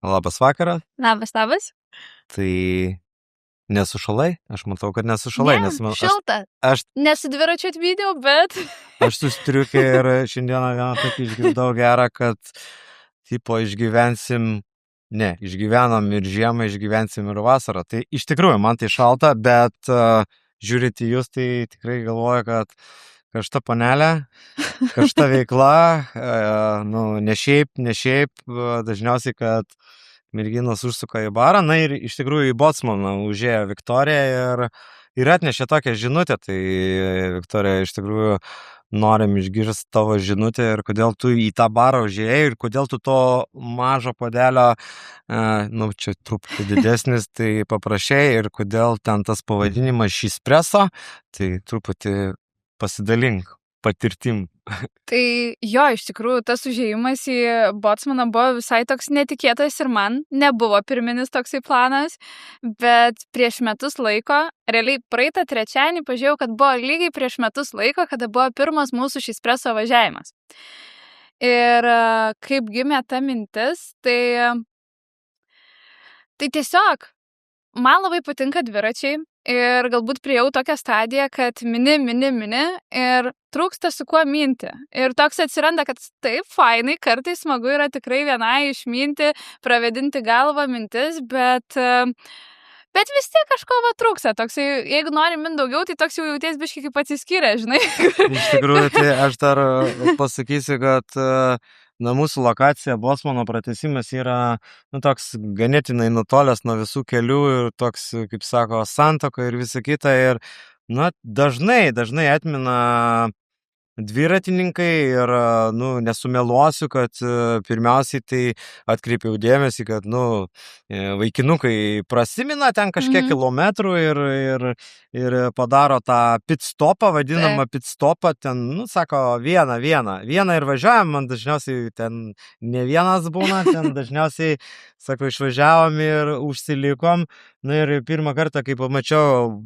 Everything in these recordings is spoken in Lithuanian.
Labas vakaras. Labas. Tai nesušalai? Aš matau, kad nesušalai, Ne, šilta. aš Nesu dviračiu atvydėjau, bet... su striukė ir šiandieną vieną tokį išgirdau gerą, kad tipo išgyvenom ir žiemą, išgyvensim ir vasarą. Tai iš tikrųjų man tai šalta, bet žiūrėti jūs, tai tikrai galvoju, kad karšta panelė, karšta veikla, ne šiaip, dažniausiai, kad merginos užsuka į barą, na ir iš tikrųjų į Bocmaną užėjo Viktorija ir atnešė tokią žinutę, tai Viktorija iš tikrųjų norim išgirsti tavo žinutę ir kodėl tu į tą barą užėjai ir kodėl tu to mažo puodelio, čia truputį didesnis, tai paprašėjai ir kodėl ten tas pavadinimas Šispreso, tai truputį pasidalink patirtim. Tai jo, iš tikrųjų, tas užėjimas į Bocmaną buvo visai toks netikėtas ir man nebuvo pirminis toksai planas, bet prieš metus laiko, realiai praeitą trečiadienį pažiūrėjau, kad buvo lygiai prieš metus laiko, kada buvo pirmas mūsų Šispreso važiavimas. Ir kaip gimė ta mintis, tai tiesiog man labai patinka dviračiai ir galbūt priėjau tokią stadiją, kad mini ir trūksta su kuo minti. Ir toks atsiranda, kad taip, fainai, kartais smagu yra tikrai vienai išminti, pravedinti galvą mintis, bet vis tiek kažko trūksta. Toksai, jeigu nori minti daugiau, tai toks jau jauties biškai kaip atsiskyrė, žinai. Iš tikrųjų, tai aš dar pasakysiu, kad mūsų lokacija Bocmano pratęsimas yra toks ganėtinai nutolęs nuo visų kelių ir toks, kaip sako, santuoka ir visa kita. Ir dažnai atmina dviratininkai ir, nesumeluosiu, kad pirmiausiai tai atkreipiau dėmesį, kad, vaikinukai prasimina ten kažkiek kilometrų ir padaro tą pit stopą, vadinamą pit stopą, ten, sako, vieną ir važiuojam, man dažniausiai ten ne vienas būna, ten dažniausiai, sako, išvažiavom ir užsilikom, ir pirmą kartą, kai pamačiau,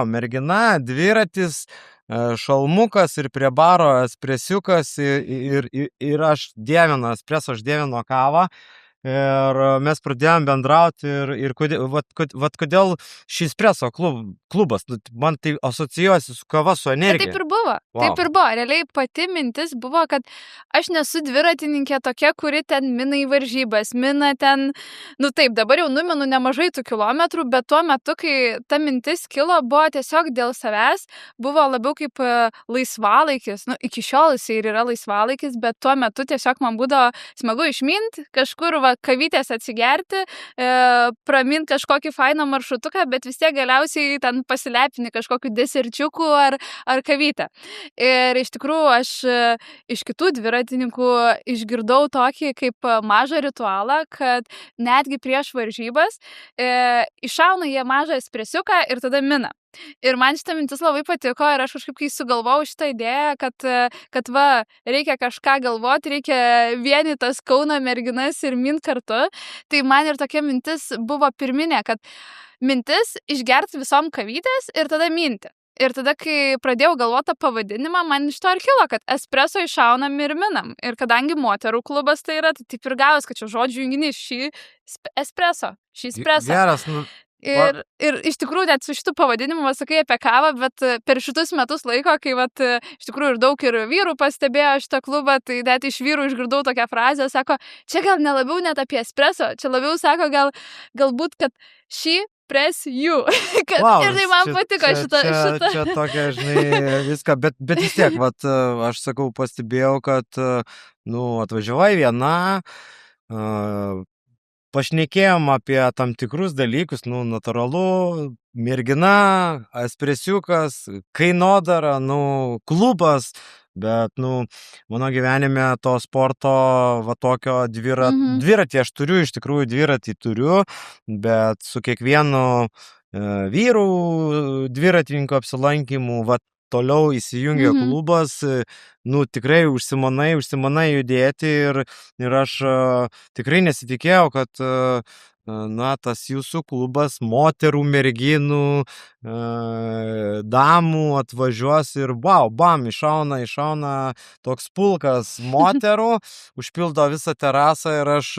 mergina, dviratis, šalmukas ir prie baro espresiukas ir aš dievinu espreso, aš dievinu kavą ir mes pradėjom bendrauti ir kodėl Šispreso klubas, man tai asocijuosi su kava, su energija. Taip ir buvo, realiai pati mintis buvo, kad aš nesu dviratininkė tokia, kuri ten mina į varžybas, mina ten, taip, dabar jau numinu nemažai tų kilometrų, bet tuo metu, kai ta mintis kilo, buvo tiesiog dėl savęs, buvo labiau kaip laisvalaikis, iki šiol jisai ir yra laisvalaikis, bet tuo metu tiesiog man būdavo smagu išminti, kažkur kavytės atsigerti, praminti kažkokį fainą maršrutuką, bet vis tiek galiausiai ten pasilepini kažkokiu deserčiuku ar kavytę. Ir iš tikrųjų aš iš kitų dviratininkų išgirdau tokį kaip mažą ritualą, kad netgi prieš varžybas iššauna jie mažą espresiuką ir tada mina. Ir man šitą mintis labai patiko ir aš kažkaip kai sugalvojau šitą idėją, kad reikia kažką galvoti, reikia vienytas Kauno merginas ir mint kartu, tai man ir tokia mintis buvo pirminė, kad mintis išgerti visom kavytės ir tada minti. Ir tada, kai pradėjau galvoti pavadinimą, man iš to ir kilo, kad espreso iššaunam ir minam. Ir kadangi moterų klubas tai yra, tai taip ir gavos, kad čia žodžių junginys Šispreso. Geras, Ir iš tikrųjų net su šitu pavadinimu sakai apie kavą, bet per šitus metus laiko, kai iš tikrųjų ir daug ir vyrų pastebėjo šitą klubą, tai net iš vyrų išgirdau tokią frazę, sako, čia gal nelabiau net apie espreso, čia labiau sako galbūt, kad press you. Wow, ir tai man patiko šitą. Čia tokia, žinai, viską, bet vis tiek, aš sakau, pastebėjau, kad, atvažiavai viena, pašnekėjom apie tam tikrus dalykus, natūralu, mergina, espresiukas, kainodara, klubas, bet, mano gyvenime to sporto, tokio dviratį aš turiu, iš tikrųjų dviratį turiu, bet su kiekvienu vyrų dviratininkų apsilankimu, toliau įsijungia klubas, tikrai užsimanai judėti ir aš tikrai nesitikėjau, kad tas jūsų klubas moterų, merginų, damų atvažiuos ir bam, išauna toks pulkas moterų, užpildo visą terasą ir aš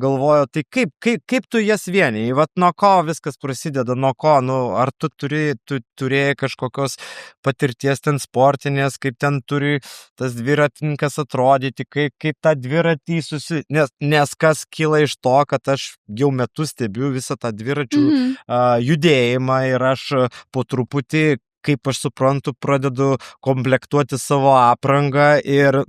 galvoju, tai kaip tu jas vieniai, vat nuo ko viskas prasideda, nuo ko, ar tu turėjai kažkokios patirties ten sportinės, kaip ten turi tas dviratininkas atrodyti, kaip tą dviratį nes kas kyla iš to, kad aš jau metus stebiu visą tą dviračių judėjimą ir aš po truputį, kaip aš suprantu, pradedu komplektuoti savo aprangą ir,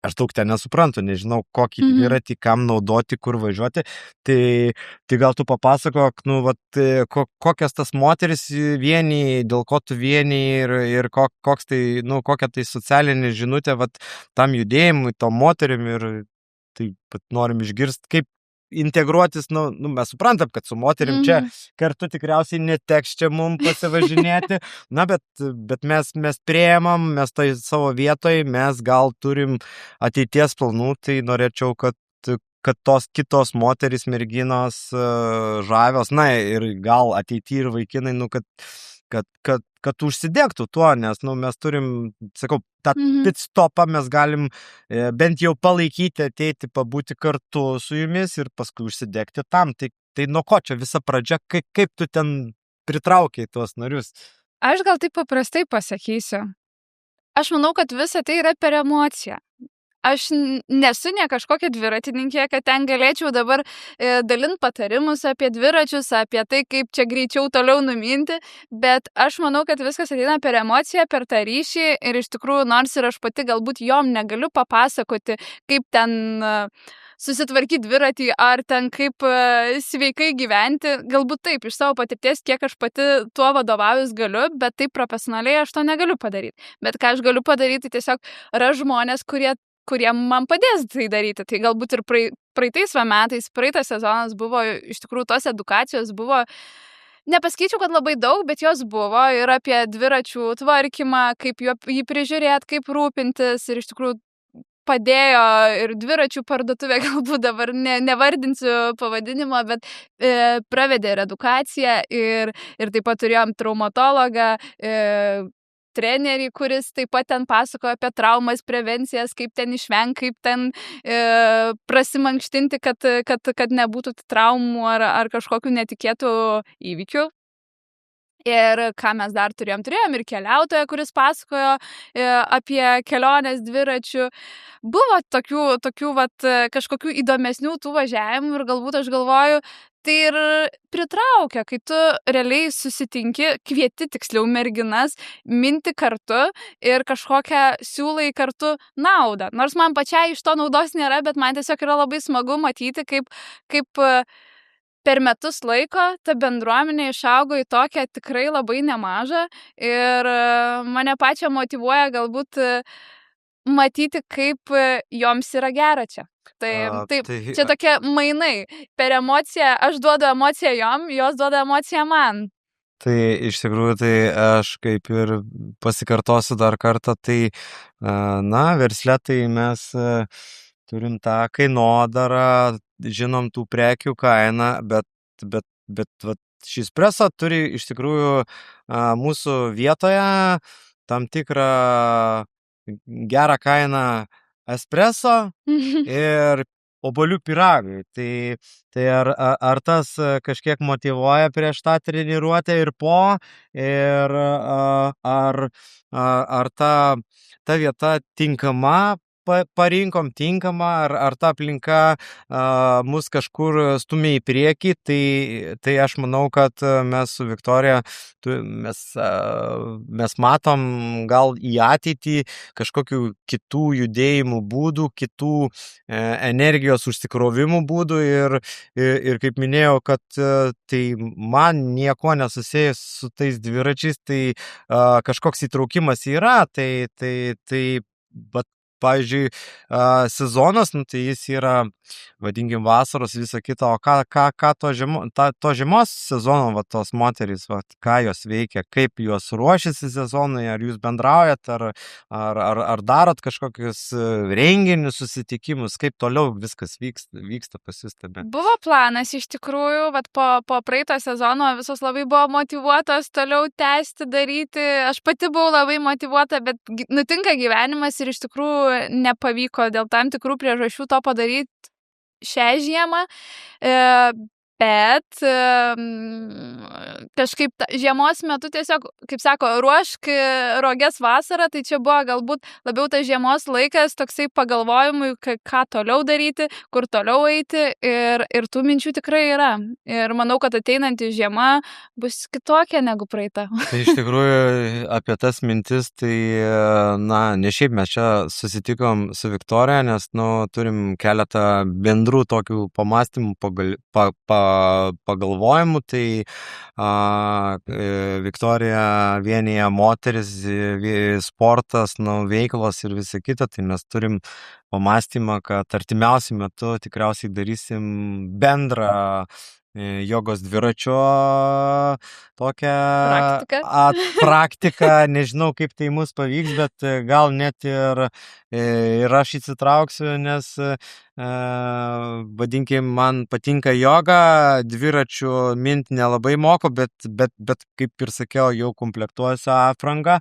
aš daug ten nesuprantu, nežinau, kokį dviratį, kam naudoti, kur važiuoti, tai gal tu papasakok, kokias tas moteris vieni, dėl ko tu vieni ir koks tai, kokia tai socialinė žinutė, tam judėjimui, tom moterim ir tai norim išgirsti, kaip integruotis, mes suprantam, kad su moterim čia kartu tikriausiai neteks čia mums pasivažinėti, bet mes priėmam, mes tai savo vietoj, mes gal turim ateities planų, tai norėčiau, kad tos kitos moteris, merginos žavios, ir gal ateityje ir vaikinai, kad užsidegtų tuo, nes mes turim, sakau, tą pit stopą mes galim bent jau palaikyti, ateiti, pabūti kartu su jumis ir paskui užsidegti tam. Tai nuo ko čia visa pradžia, kaip tu ten pritraukiai tuos narius? Aš gal taip paprastai pasakysiu. Aš manau, kad visa tai yra per emociją. Aš nesu ne kažkokia dviratininkė, kad ten galėčiau dabar dalinti patarimus apie dviračius, apie tai, kaip čia greičiau toliau numinti, bet aš manau, kad viskas ateina per emociją, per tą ryšį ir iš tikrųjų, nors ir aš pati galbūt jom negaliu papasakoti, kaip ten susitvarkyti dviratį ar ten kaip sveikai gyventi, galbūt taip, iš savo patirties, kiek aš pati tuo vadovaujus galiu, bet taip profesionaliai aš to negaliu padaryti. Bet ką aš galiu padaryti, tiesiog yra žmonės, kurie man padės tai daryti. Tai galbūt ir praeitais metais, praeitas sezonas buvo, iš tikrųjų tos edukacijos buvo, nepasakyčiau, kad labai daug, bet jos buvo ir apie dviračių tvarkymą, kaip jį prižiūrėti, kaip rūpintis ir iš tikrųjų padėjo ir dviračių parduotuvė, galbūt dabar nevardinsiu pavadinimo, bet pravedė ir edukaciją ir taip pat turėjom traumatologą, trenerį, kuris taip pat ten pasakojo apie traumas, prevencijas, kaip ten išvengti, kaip ten prasimankštinti, kad nebūtų traumų ar kažkokių netikėtų įvykių. Ir ką mes dar turėjom ir keliautoją, kuris pasakojo apie keliones dviračių. Buvo tokių kažkokių įdomesnių tų važiavimų ir galbūt aš galvoju, tai ir pritraukia, kai tu realiai susitinki, kvieti tiksliau merginas, minti kartu ir kažkokią siūlai kartu naudą. Nors man pačiai iš to naudos nėra, bet man tiesiog yra labai smagu matyti, kaip per metus laiko ta bendruomenė išaugo į tokią tikrai labai nemažą ir mane pačią motyvuoja galbūt matyti, kaip joms yra gera čia. Taip, čia tokie mainai. Per emociją, aš duodu emociją jom, jos duoda emociją man. Tai iš tikrųjų, tai aš kaip ir pasikartosiu dar kartą, tai versle tai mes turim tą kainodarą, žinom tų prekių kainą, bet šis Espresso turi iš tikrųjų mūsų vietoje tam tikrą gerą kainą espresso ir obuolių pyragai. Tai ar tas kažkiek motyvuoja prieš tą treniruotę ir po, ir ar ta vieta tinkama, parinkom tinkamą, ar ta aplinka mus kažkur stumia į priekį, tai aš manau, kad mes su Viktorija mes matom gal į ateitį kažkokių kitų judėjimų būdų, kitų energijos užsikrovimų būdų ir kaip minėjau, kad tai man nieko nesusijęs su tais dviračiais, tai kažkoks įtraukimas yra, tai pavyzdžiui, sezonas, nu, tai jis yra, vadinkim, vasaros visą kitą, o ką to žiemos sezono, va, tos moterys, va, ką jos veikia, kaip jos ruošiasi sezonui, ar jūs bendraujat, ar darot kažkokius renginius, susitikimus, kaip toliau viskas vyksta pas jūs tame. Buvo planas iš tikrųjų, vat po praeito sezono visos labai buvo motyvuotos toliau tęsti, daryti. Aš pati buvau labai motyvuota, bet nutinka gyvenimas ir iš tikrųjų nepavyko dėl tam tikrų priežasčių to padaryti šią žiemą. Bet kažkaip žiemos metu tiesiog, kaip sako, ruošk roges vasarą, tai čia buvo galbūt labiau tas žiemos laikas, toksai pagalvojimui, ką toliau daryti, kur toliau eiti ir tų minčių tikrai yra. Ir manau, kad ateinanti žiema bus kitokia negu praeita. Tai iš tikrųjų apie tas mintis, tai, na, ne šiaip mes čia susitikom su Viktorija, nes, nu, turim keletą bendrų tokių pamastymų, pagalvojimų, tai Viktorija vienyje moteris, sportas, nu, veiklos ir visa kita, tai mes turim pamastymą, kad artimiausiu metu tikriausiai darysim bendrą jogos dviračio tokią praktiką, nežinau kaip tai mus pavyks, bet gal net ir aš įsitrauksiu, nes vadinkim, man patinka joga, dviračių mint nelabai moku, bet kaip ir sakiau, jau komplektuoju aprangą,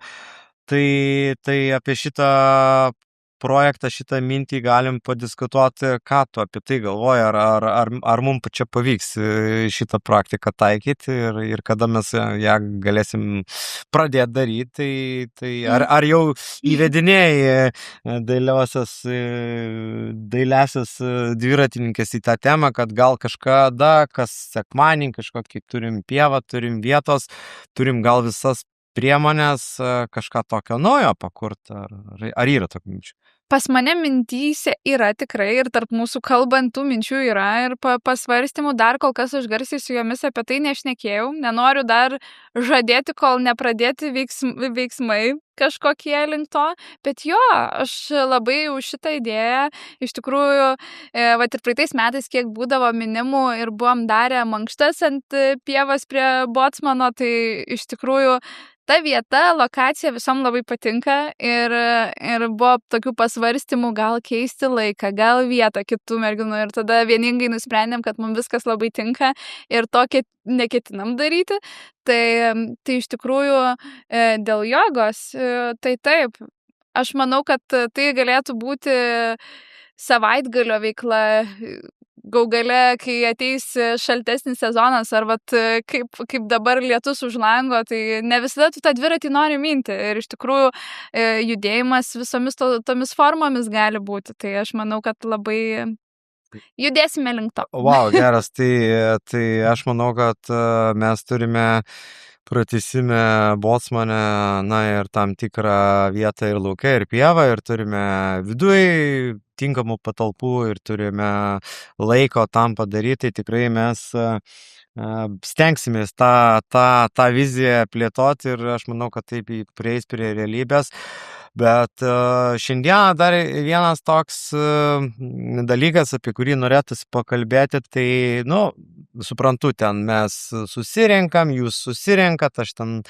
tai apie šitą projektą, šitą mintį galim padiskutuoti, ką tu apie tai galvoji, ar mums čia pavyks šitą praktiką taikyti ir kada mes ją galėsim pradėti daryti, tai ar jau įvedinėjai dailiasias dviratininkės į tą temą, kad gal kažkada, kas sekmanį, kažkokį turim pievą, turim vietos, turim gal visas priemonės kažką tokio naujo pakurt, ar yra tokių minčių? Pas mane mintyse yra tikrai ir tarp mūsų kalbantų minčių yra ir pasvarstymų, dar kol kas aš garsiai su jomis apie tai nešnekėjau, nenoriu dar žadėti, kol nepradėti veiksmai kažkokie link to, bet jo, aš labai už šitą idėją, iš tikrųjų, vat ir praeitais metais, kiek būdavo minimų ir buvom darę mankštas ant pievos prie Bocmano, tai iš tikrųjų ta vieta, lokacija visom labai patinka ir buvo tokių pasvarstymų, gal keisti laiką, gal vietą kitų merginų ir tada vieningai nusprendėm, kad mums viskas labai tinka ir tokį neketinam daryti. Tai iš tikrųjų dėl jogos, tai taip, aš manau, kad tai galėtų būti savaitgalio veikla, gaugale, kai ateis šaltesnis sezonas, ar vat, kaip dabar lietus už lango, tai ne visada tu tą dviratį nori minti. Ir iš tikrųjų judėjimas visomis tomis formomis gali būti. Tai aš manau, kad labai judėsime link to. Wow, geras. Tai aš manau, kad mes turime pratęsime Bocmane, na, ir tam tikrą vietą ir lauke, ir pievą, ir turime viduj tinkamų patalpų, ir turime laiko tam padaryti. Tikrai mes stengsimės tą viziją plėtoti ir aš manau, kad taip prieis prie realybės. Bet šiandieną dar vienas toks dalykas, apie kurį norėtųsi pakalbėti, tai, nu, suprantu, ten mes susirenkam, jūs susirenkat, aš ten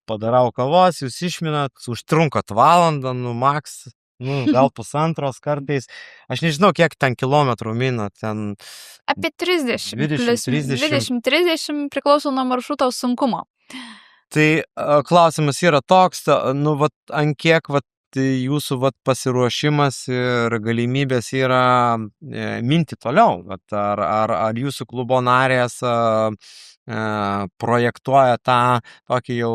padarau kavos, jūs išminat, užtrunkat valandą, nu, maks, nu, gal pusantros kartais. Aš nežinau, kiek ten kilometrų minat, ten... Apie 30. 20-30 priklauso nuo maršruto sunkumo. Tai klausimas yra toks, nu, vat, ant kiek, vat, jūsų, vat, pasiruošimas ir galimybės yra minti toliau, vat, ar jūsų klubo narės projektuoja tą tokį jau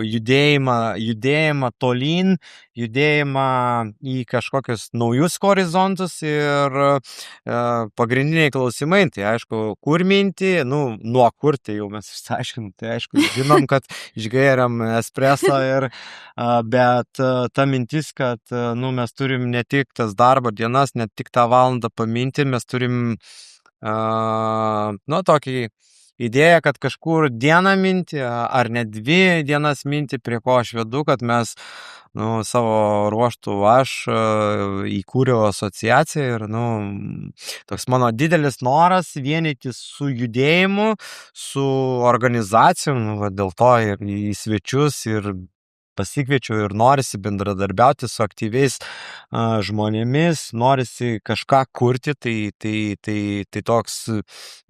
judėjimą tolyn, judėjimą į kažkokius naujus horizontus ir pagrindiniai klausimai, tai aišku, kur minti, nu, nuo kur, tai jau mes išsiaiškinom, tai aišku, žinom, kad išgėrėm espresso bet ta mintis, kad, nu, mes turim ne tik tas darbo dienas, ne tik tą valandą paminti, mes turim, nu, tokį idėja, kad kažkur dieną minti, ar net 2 dienas minti, prie ko aš vedu, kad mes savo ruoštų aš įkūriau asociaciją ir, toks mano didelis noras vienytis su judėjimu, su organizacijom, dėl to ir į svečius ir pasikviečiau ir norisi bendradarbiauti su aktyviais žmonėmis, norisi kažką kurti, tai toks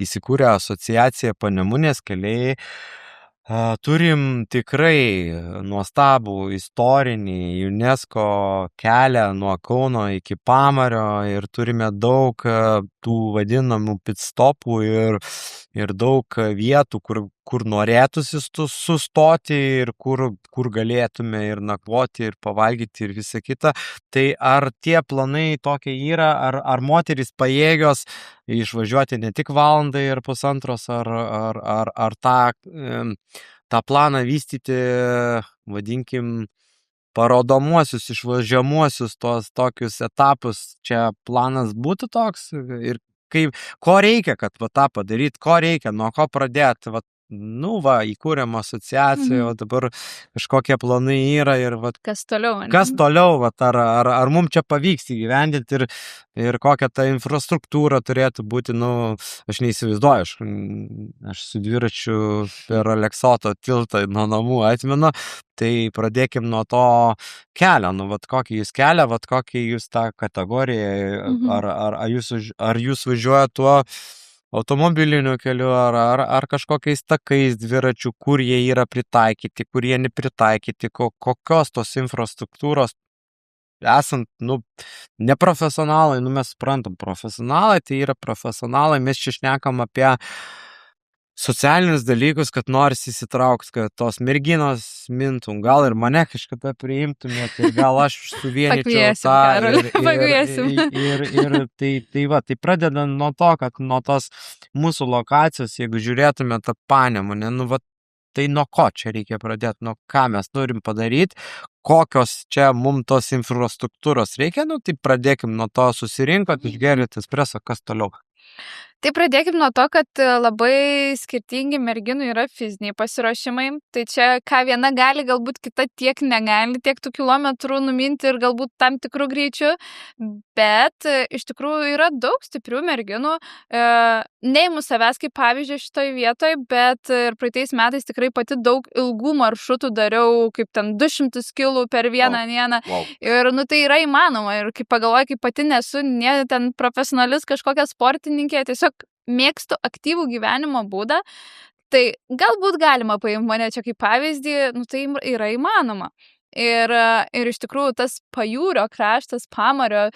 įsikūrė asociacija Panemunės keliai. Turim tikrai nuostabų istorinį UNESCO kelią nuo Kauno iki Pamario ir turime daug tų vadinamų pitstopų ir daug vietų, kur norėtųsi sustoti ir kur galėtume ir nakvoti ir pavalgyti ir visą kitą. Tai ar tie planai tokie yra, ar moterys pajėgios išvažiuoti ne tik valandą ir pusantros, ar tą planą vystyti, vadinkim, parodomuosius, išvažiuomuosius tos tokius etapus, čia planas būtų toks ir ko reikia, kad tą padaryti, ko reikia, nuo ko pradėti, įkūrėm asociaciją, o dabar kažkokie planai yra ir kas toliau, ne? Kas toliau, ar mums čia pavyks įgyvendinti ir kokia ta infrastruktūra turėtų būti, aš neįsivaizduoju, aš su dviračiu per Aleksoto tiltą nuo namų atmenu, tai pradėkim nuo to kelio, kokį jūs kelią, kokį jūs tą kategoriją, ar jūs važiuoja tuo automobiliniu keliu, ar kažkokiais takais dviračių, kur jie yra pritaikyti, kur jie nepritaikyti, kokios tos infrastruktūros, esant, neprofesionalai, mes suprantam, profesionalai, tai yra profesionalai, mes čia šnekam apie socialinius dalykus, kad nors įsitrauks, kad tos merginos mintum, gal ir mane kažkada priimtumėt, ir gal aš suvienyčiau Pakviesim. Tai pradedant nuo to, kad nuo tos mūsų lokacijos, jeigu žiūrėtume tą Panemunę, tai nuo ko čia reikia pradėti, nuo ką mes turim padaryti, kokios čia mums tos infrastruktūros reikia, tai pradėkim nuo to, susirinkot, išgerėt espresso, kas toliau. Tai pradėkim nuo to, kad labai skirtingi merginų yra fiziniai pasiruošimai. Tai čia ką viena gali, galbūt kita tiek negali, tiek tų kilometrų numinti ir galbūt tam tikrų greičių. Bet iš tikrųjų yra daug stiprių merginų. Neimu savęs kaip pavyzdžio šitoj vietoj, bet ir praeitais metais tikrai pati daug ilgų maršrutų dariau, kaip ten 200 kilų per vieną dieną. Wow. Ir tai yra įmanoma. Ir kaip pagalvoju, kaip pati nesu ne ten profesionalis kažkokia sportininkė, tiesiog mėgstu aktyvų gyvenimo būdą, tai galbūt galima paimti mane čia kaip pavyzdį, tai yra įmanoma. Ir iš tikrųjų tas pajūrio kraštas, Pamario,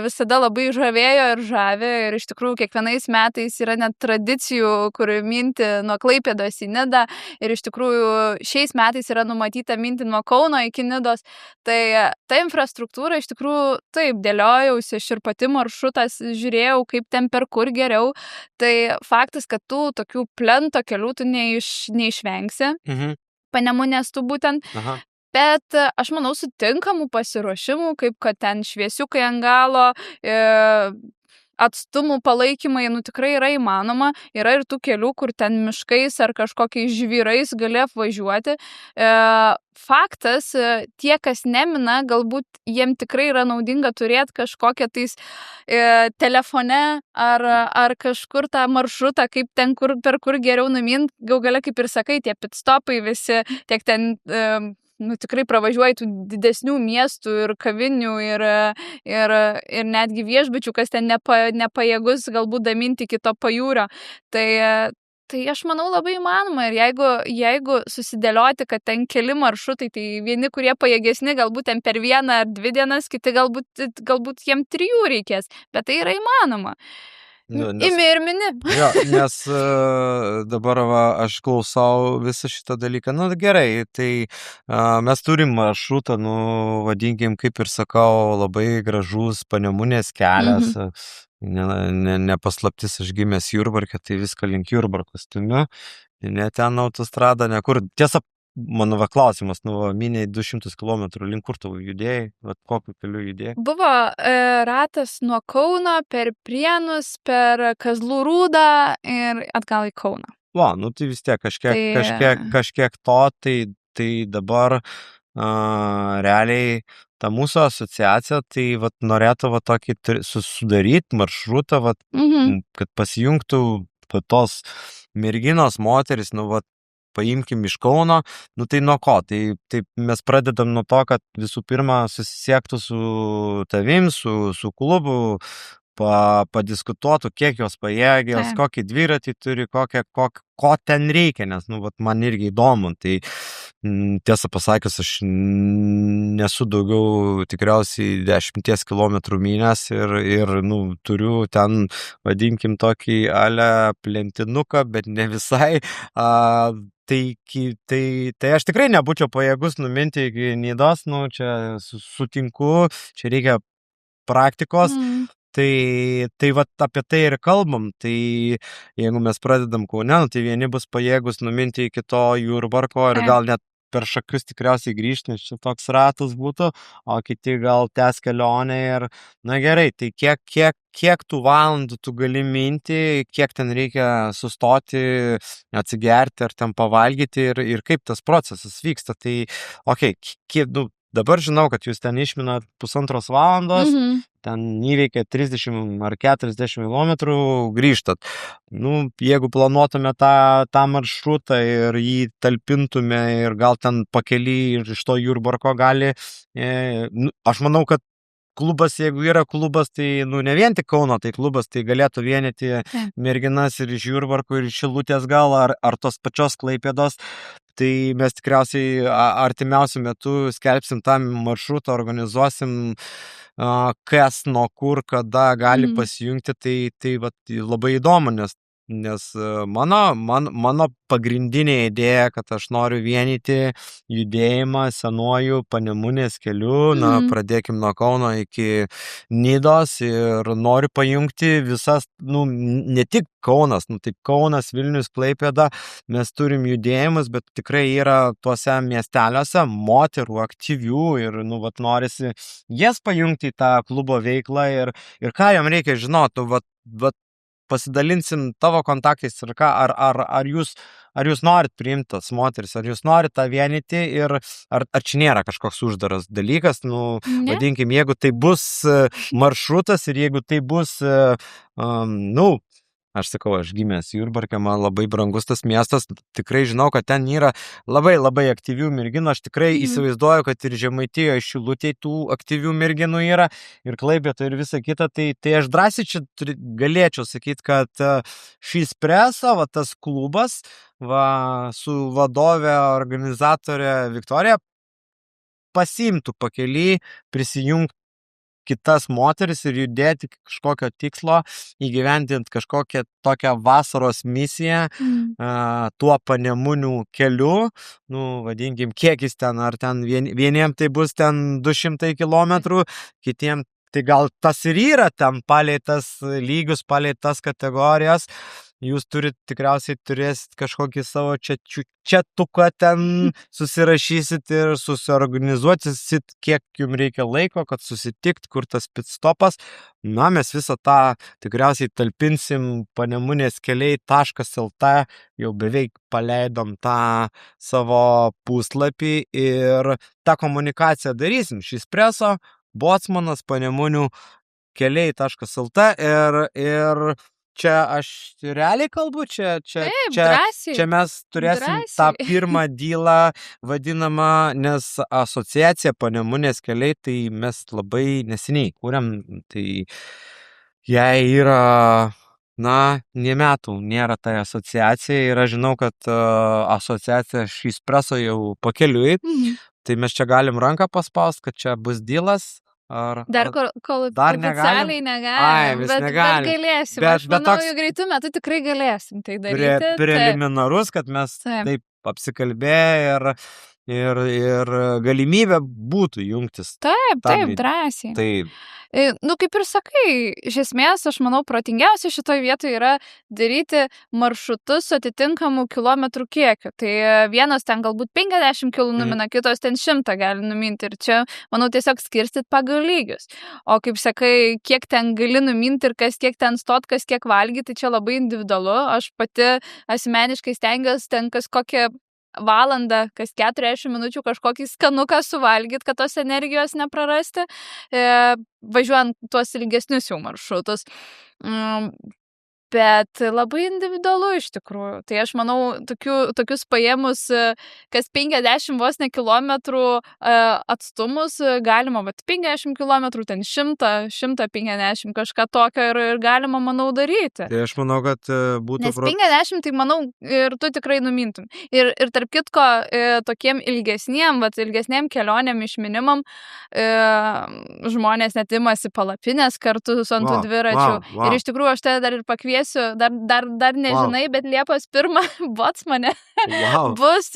visada labai žavėjo ir žavi. Ir iš tikrųjų kiekvienais metais yra net tradicijų, kur minti nuo Klaipėdos į Nidą. Ir iš tikrųjų šiais metais yra numatyta minti nuo Kauno iki Nidos. Tai ta infrastruktūra iš tikrųjų taip dėliojausi, aš ir pati maršrutas žiūrėjau, kaip ten per kur geriau. Tai faktas, kad tų tokių plento kelių tu neišvengsi. Panemunės tu būtent. Aha. Bet aš manau sutinkamų pasiruošimų, kaip kad ten šviesiukai ant galo, atstumų palaikymai, tikrai yra įmanoma. Yra ir tų kelių, kur ten miškais ar kažkokiais žvyrais gali apvažiuoti. Faktas, tie, kas nemina, galbūt jiem tikrai yra naudinga turėti kažkokią tais telefone ar kažkur tą maršrutą, kaip ten, per kur geriau numint. Gal galia, kaip ir sakai, tie pitstopai visi, tiek ten tikrai pravažiuoji tų didesnių miestų ir kavinių ir netgi viešbučių, kas ten nepajėgus galbūt daminti iki to pajūrio. Tai aš manau labai įmanoma ir jeigu susidėlioti, kad ten keli maršrutai, tai vieni, kurie pajėgesni, galbūt ten per 1 ar 2 dienas, kiti galbūt jiem 3 reikės, bet tai yra įmanoma. Imi ir mini. Jo, nes dabar aš klausau visą šitą dalyką. Gerai, tai mes turim maršrutą, vadinkim, kaip ir sakau, labai gražus Panemunės kelias. Nepaslaptis, aš gimęs Jurbarke, tai viską link Jurbarko stumiu. Ne ten autostrada, ne kur. Tiesa, mano klausimas, miniai 200 km, link kur tu judėjai, kokiu keliu judėjai? Buvo ratas nuo Kauno per Prienus, per Kazlų Rūdą ir atgal į Kauną. Tai vis tiek kažkiek to, tai dabar realiai ta mūsų asociacija, tai vat, norėtų vat, tokį sudaryti maršrutą, vat, kad pasijungtų vat, tos merginos, moteris, nu, vat, paimkim iš Kauno, nu tai nuo ko? Tai mes pradedam nuo to, kad visų pirma susisiektų su tavim, su klubu, padiskutuotų, kiek jos pajėgios, kokį dviratį turi, ko ten reikia, nes, nu, vat, man irgi įdomu. Tai tiesą pasakius, aš nesu daugiau tikriausiai 10 kilometrų mynęs ir nu, turiu ten, vadinkim, tokį ale plentinuką, bet ne visai. Tai aš tikrai nebūčiau pajėgus numinti iki Nidos, nu, čia sutinku, čia reikia praktikos. Tai vat apie tai ir kalbam. Tai jeigu mes pradedam Kaune, tai vieni bus pajėgus numinti iki to Jurbarko ir gal net per Šakius tikriausiai grįžti, nes čia toks ratas būtų, o kiti gal tęs kelionę ir, na gerai, tai kiek tų valandų tu gali minti, kiek ten reikia sustoti, atsigerti ar ten pavalgyti ir kaip tas procesas vyksta. Tai, dabar žinau, kad jūs ten išminat 1,5 valandos, ten įveikia 30 ar 40 kilometrų, grįžtat. Nu, jeigu planuotume tą maršrutą ir jį talpintume ir gal ten pakely ir iš to Jurbarko gali, aš manau, kad klubas, jeigu yra klubas, tai ne vien tik Kauno, tai klubas, tai galėtų vienyti merginas ir iš Jurbarko, ir iš Šilutės gal, ar tos pačios Klaipėdos. Tai mes tikriausiai artimiausiu metu skelbsim tą maršrutą, organizuosim, kas nuo kur, kada gali pasijungti. Tai vat, labai įdomu, nes mano pagrindinė idėja, kad aš noriu vienyti judėjimą senuoju Panemunės keliu, pradėkim nuo Kauno iki Nidos ir noriu pajungti visas, ne tik Kaunas, taip Kaunas, Vilnius, Klaipėda, mes turim judėjimus, bet tikrai yra tuose miesteliuose moterų aktyvių ir, vat, norisi jas pajungti į tą klubo veiklą ir ką jam reikia žinoti, vat, pasidalinsim tavo kontaktais ir ką, ar jūs norit priimti tas moteris, ar jūs norit tą vienyti ir ar čia nėra kažkoks uždaras dalykas, vadinkim, jeigu tai bus maršrutas ir jeigu tai bus, aš sakau, aš gimęs Jurbarke, man labai brangus tas miestas, tikrai žinau, kad ten yra labai labai aktyvių merginų, aš tikrai įsivaizduoju, kad ir Žemaitijoje, Šilutėje tų aktyvių merginų yra, ir Klaipėdoje ir visa kita, tai aš drąsiai čia galėčiau sakyti, kad Šispreso, tas klubas, su vadove, organizatorė Viktorija, pasiimtų pakely, prisijungti kitas moteris ir judėti kažkokio tikslo, įgyvendinti kažkokią tokią vasaros misiją tuo Panemunių keliu, vadinkim, kiekis ten, ar ten vieniem tai bus ten 200 kilometrų, kitiem tai gal tas ir yra ten palei tas lygius, palei tas kategorijas. Jūs tikriausiai turėsit kažkokį savo četuką ten, susirašysit ir susiorganizuosit, kiek jums reikia laiko, kad susitikt, kur tas pitstopas. Mes visą tą tikriausiai talpinsim Panemunės keliai.lt, jau beveik paleidom tą savo puslapį ir tą komunikaciją darysim. Šispreso, Bocmanas, Panemunių keliai.lt ir čia aš realiai kalbu, čia mes turėsim tą pirmą dylą vadinamą, nes asociacija Panemunės keliai, tai mes labai neseniai kūrėm, tai jai yra, nė metų nėra tai asociacija ir aš žinau, kad asociacija Šispreso jau pakeliui, tai mes čia galim ranką paspaust, kad čia bus dylas. Dar kol oficialiai negalim, bet galėsim. Aš manau, greitų metų tikrai galėsim tai daryti. Preliminarus, kad mes taip apsikalbėję ir galimybė būtų jungtis. Taip, drąsiai. Taip. Kaip ir sakai, iš esmės, aš manau, protingiausia šitoje vietoje yra daryti maršrutus atitinkamų kilometrų kiekiu. Tai vienos ten galbūt 50 km numina, kitos ten 100 gali numinti. Ir čia, manau, tiesiog skirstyt pagal lygius. O kaip sakai, kiek ten gali numinti ir kas kiek ten stot, kas kiek valgyti, tai čia labai individualu. Aš pati asmeniškai stengiuosi ten kažkokią valandą, kas 40 minučių kažkokį skanuką suvalgyti, kad tos energijos neprarasti, važiuojant tuos ilgesnius jau maršrutus. Bet labai individualu iš tikrųjų. Tai aš manau, tokius paėmus, kas 50 vos ne kilometrų atstumus, galima, 50 kilometrų, ten 100, 150, kažką tokio ir galima, manau, daryti. Tai aš manau, kad būtų... Nes 50, tai manau, ir tu tikrai numintum. Ir tarp kitko, tokiem ilgesniem kelionėm išminimam, žmonės net imasi palapinės kartu su ant tų dviračių. Wow. Ir iš tikrųjų aš tave dar ir pakviesiu, dar nežinai, bet Liepos 1 Botsmane bus,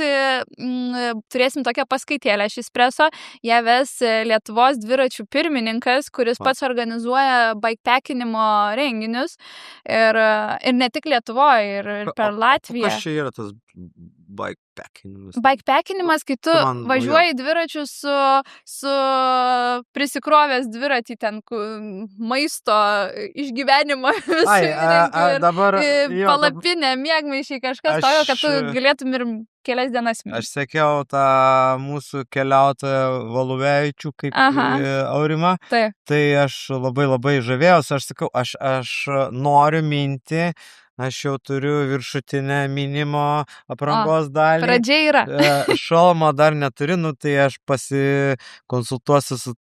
turėsim tokią paskaitėlę Espresso, ją ves Lietuvos dviračių pirmininkas, kuris pats organizuoja bikepackinimo renginius ir ne tik Lietuvoje, ir per Latviją. Kas čia yra tas bikepackinimas? Bikepackinimas, kai tu važiuoji dviračių su prisikrovęs dviratį ten maisto išgyvenimo palapinė, miegmaišiai, kažkas tojo, kad tu galėtum ir kelias dienas minti. Aš sekiau tą mūsų keliautoją Valuvevičių kaip Aurimą. Taip. Tai aš labai žavėjausi, aš sakau, aš noriu minti. Aš jau turiu viršutinę minimo aprangos dalį. Pradžia yra. Šalmo dar neturiu, tai aš pasikonsultuosiu su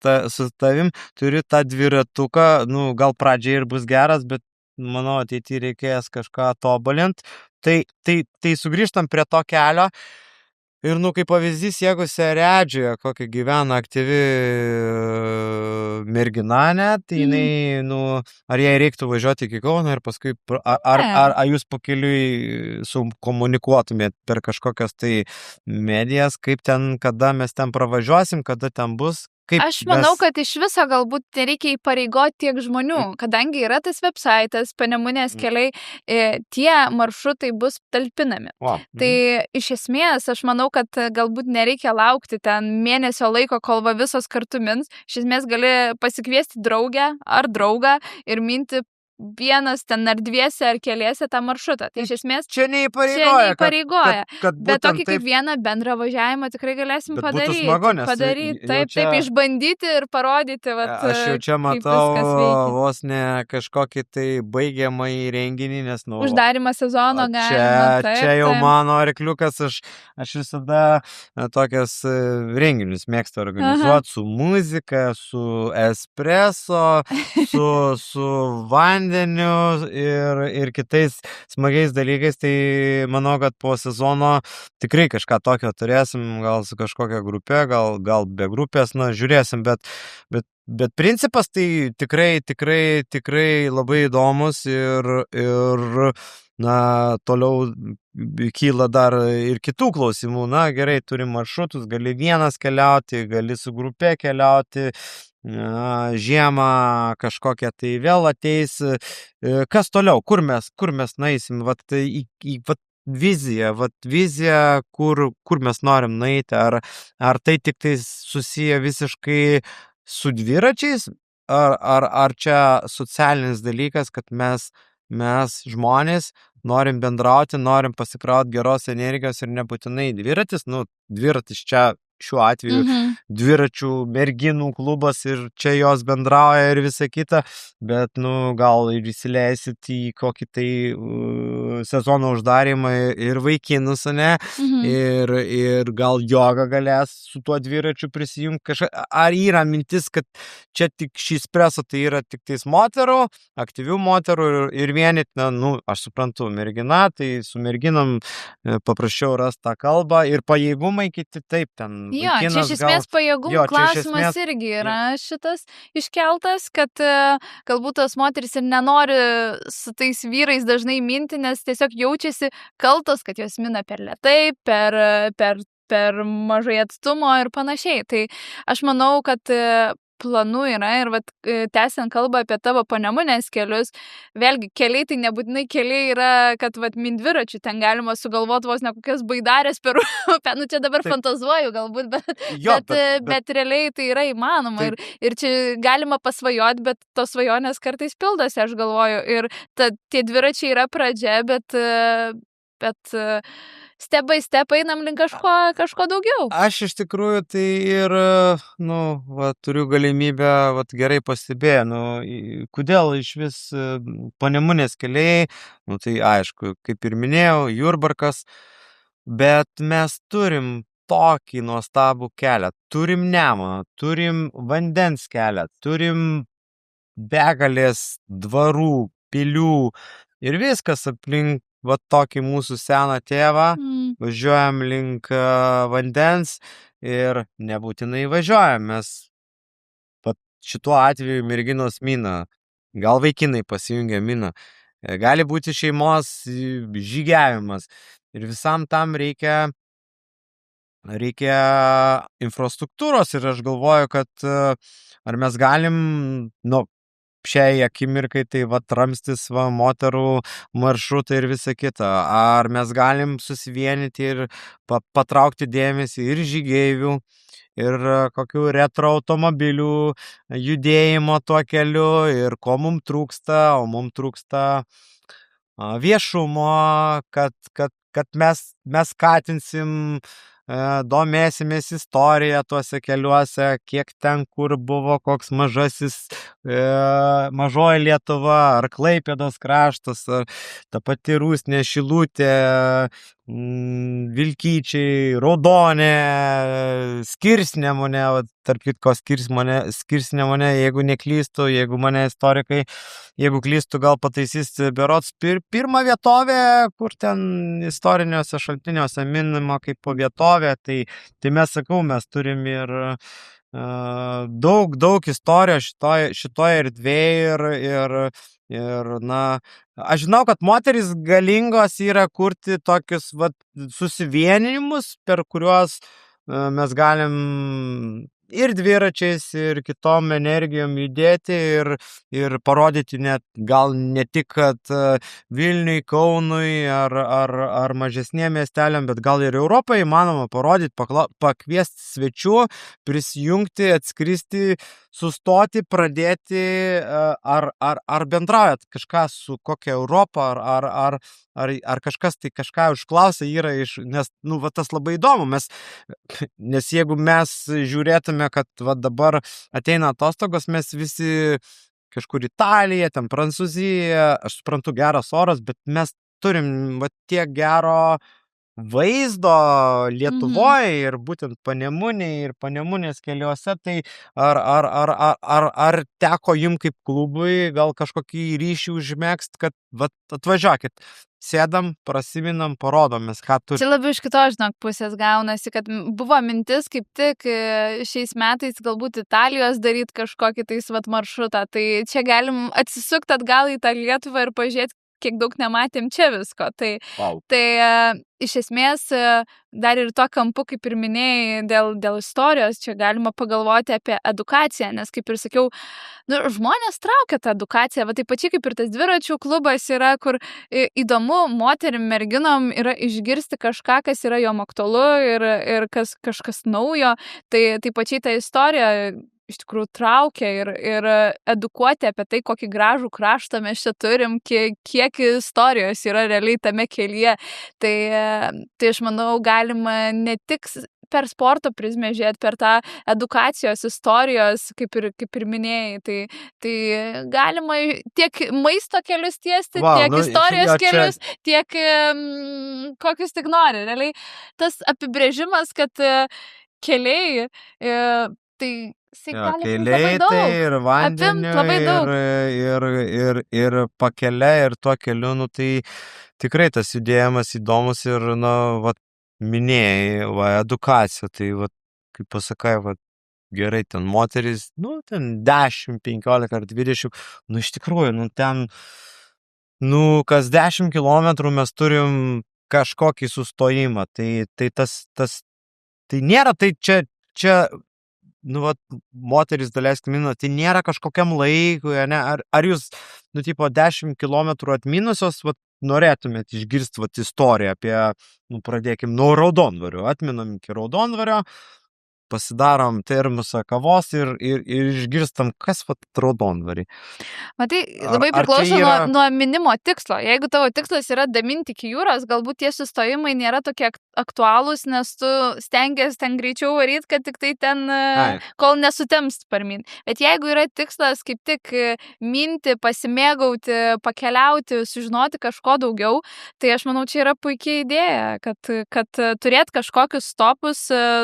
tavim. Turiu tą dviratuką, gal pradžiai ir bus geras, bet manau, ateityje reikės kažką tobulinti. Tai sugrįžtam prie to kelio. Ir, kaip pavyzdys, jeigu Seredžioje kokia gyvena aktyvi mergina, tai jinai, ar jai reiktų važiuoti iki Kauno ir paskui, ar jūs pakeliui komunikuotumėt per kažkokias tai medijas, kaip ten, kada mes ten pravažiuosim, kada ten bus. Aš manau, kad iš viso galbūt reikia įpareigoti tiek žmonių, kadangi yra tas websaitas, Panemunės keliai, tie maršrutai bus talpinami. Tai iš esmės, aš manau, kad galbūt nereikia laukti ten mėnesio laiko, kol visos kartu mins. Iš esmės gali pasikviesti draugę ar draugą ir minti vienas ten ar dviese ar keliese tą maršrutą. Tai iš esmės čia neįpareigoja. Bet tokį kaip vieną bendrą važiavimą tikrai galėsim padaryti. Smagu, nes taip, išbandyti ir parodyti. Aš jau čia matau vos ne kažkokį tai baigiamąjį renginį, nes uždarimą sezono galima. Čia jau mano arkliukas, aš visada tokias renginius mėgstu organizuoti su muzika, su espresso, su vandeniu ir kitais smagiais dalykais, tai manau, kad po sezono tikrai kažką tokio turėsim, gal su kažkokia grupė, gal be grupės, žiūrėsim, bet principas tai tikrai labai įdomus ir toliau kyla dar ir kitų klausimų. Gerai, turim maršrutus, gali vienas keliauti, gali su grupė keliauti, žiemą kažkokia tai vėl ateis. Kas toliau? Kur mes nueisim? Vizija, kur mes norim nueiti? Ar tai tik tai susiję visiškai su dviračiais? Ar čia socialinis dalykas, kad mes žmonės norim bendrauti, norim pasikrauti geros energijos ir nebūtinai dviratis? Dviratis čia šiuo atveju dviračių merginų klubas ir čia jos bendrauja ir visa kita, bet gal ir įsileisit į kokį tai sezono uždarimą ir vaikinus, ir gal joga galės su tuo dviračiu prisijungti. Ar yra mintis, kad čia tik šį espresso tai yra tik tais moterų, aktyvių moterų ir vienit, aš suprantu, mergina, tai su merginom paprasčiau rast tą kalbą ir pajėgumai kiti taip ten. Jo, čia iš esmės pajėgumų klausimas irgi yra šitas iškeltas, kad galbūt tos moteris ir nenori su tais vyrais dažnai minti, nes tiesiog jaučiasi kaltos, kad jos mina per lėtai, per mažai atstumo ir panašiai. Tai aš manau, kad planų yra ir tęsiant kalbą apie tavo Panemunės kelius, vėlgi keliai tai nebūtinai keliai yra, kad min dviračių ten galima sugalvoti vos ne kokias baidarės per upę, čia dabar fantazuoju galbūt, bet realiai tai yra įmanoma ir čia galima pasvajoti, bet tos svajonės kartais pildosi, aš galvoju, ir tie dviračiai yra pradžia, bet step by step einam link kažko daugiau. Aš iš tikrųjų tai ir, turiu galimybę, gerai pastebėję, kodėl iš vis Panemunės keliai, tai aišku, kaip ir minėjau, Jurbarkas, bet mes turim tokį nuostabų kelią, turim Nemuną, turim vandens kelią, turim begalės dvarų, pilių ir viskas aplink tokį mūsų seną tėvą. Važiuojam link vandens ir nebūtinai važiuojam, mes šituo atveju merginos mina, gal vaikinai pasijungia mina, gali būti šeimos žygiavimas ir visam tam reikia infrastruktūros ir aš galvoju, kad ar mes galim, šiai akimirkai tai ramstis moterų maršrutai ir visa kita. Ar mes galim susivienyti ir patraukti dėmesį ir žygeivių, ir kokių retro automobilių judėjimo tuo keliu, ir ko mums trūksta, o mums trūksta viešumo, kad mes skatinsim, domėsimės istoriją tuose keliuose, kiek ten kur buvo, koks mažoji Lietuva, ar Klaipėdos kraštas, ar ta pati Rusnė, Šilutė, Vilkyčiai, Raudonė, Skirsnemunė, tarp kitko Skirsnemunė, jeigu neklystu, jeigu mane istorikai, jeigu klystu, gal pataisys, berods pirma vietovė, kur ten istoriniuose šaltiniuose minima kaip po vietovė, tai mes turim ir daug istorijos šitoje erdvėje ir aš žinau, kad moterys galingos yra kurti tokius susivienijimus, per kuriuos mes galim ir dviračiais, ir kitom energijom judėti ir parodyti gal ne tik, kad Vilniui, Kaunui ar mažesniem miesteliam, bet gal ir Europai įmanoma parodyti, pakviesti svečių, prisijungti, atskristi, sustoti, pradėti, ar bendraujat kažką su kokia Europa, ar kažkas tai kažką užklausė yra nes, tas labai įdomu, nes jeigu mes žiūrėtume, kad dabar ateina atostogos, mes visi kažkur Italija, ten Prancūzija, aš suprantu, geras oras, bet mes turim tiek gero vaizdo Lietuvoje ir būtent Panemunėje ir Panemunės keliuose, tai ar teko jums kaip klubui gal kažkokį ryšį užmegzt, kad atvažiuokit, sėdam, prasiminam, parodomės, ką turi. Čia labiau iš kitos, pusės gaunasi, kad buvo mintis kaip tik šiais metais galbūt Italijos daryti kažkokį maršrutą, tai čia galim atsisukti atgal į tą Lietuvą ir pažiūrėti, kiek daug nematėm čia visko. Tai iš esmės dar ir to kampu, kaip ir minėjai, dėl istorijos, čia galima pagalvoti apie edukaciją, nes kaip ir sakiau, žmonės traukia tą edukaciją, taip pačiai kaip ir tas dviračių klubas yra, kur įdomu moterim, merginom yra išgirsti kažką, kas yra jom aktualu ir kažkas naujo, tai pačiai ta istorija iš tikrųjų traukia ir edukuoti apie tai, kokį gražų kraštą mes čia turim, kiek istorijos yra realiai tame kelyje. Tai aš manau, galima ne tik per sporto prizmę žiūrėti, per tą edukacijos istorijos, kaip ir minėjai, tai galima tiek maisto kelius tiesti, tiek istorijos kelius, tiek kokius tik nori. Realiai tas apibrėžimas, kad keliai, tai keliai tai ir vandeniu, ir pakelia, ir tuo keliu, tai tikrai tas judėjimas įdomus ir, minėjai, edukacija, tai, kaip pasakai, gerai, ten moteris, ten 10, 15 ar 20, iš tikrųjų, ten, kas 10 kilometrų mes turim kažkokį sustojimą, tai tai nėra, tai čia moteris daleiskim mina, tai nėra kažkokiam laikui, ar jūs, 10 kilometrų atminusios, norėtumėt išgirsti istoriją apie, pradėkim nuo Raudondvario, atminam iki Raudondvario, pasidarom termosą kavos ir išgirstam, kas vat raudonvarį. Matai, Ar- labai ar čia priklauso yra- nuo minimo tikslo. Jeigu tavo tikslas yra daminti iki jūros, galbūt tie sustojimai nėra tokie aktualūs, nes tu stengiasi ten greičiau varyti, kad tik tai ten, Ai. kol nesutemst parmin. Bet jeigu yra tikslas kaip tik minti, pasimėgauti, pakeliauti, sužinoti kažko daugiau, tai aš manau, čia yra puikia idėja, kad turėti kažkokius stopus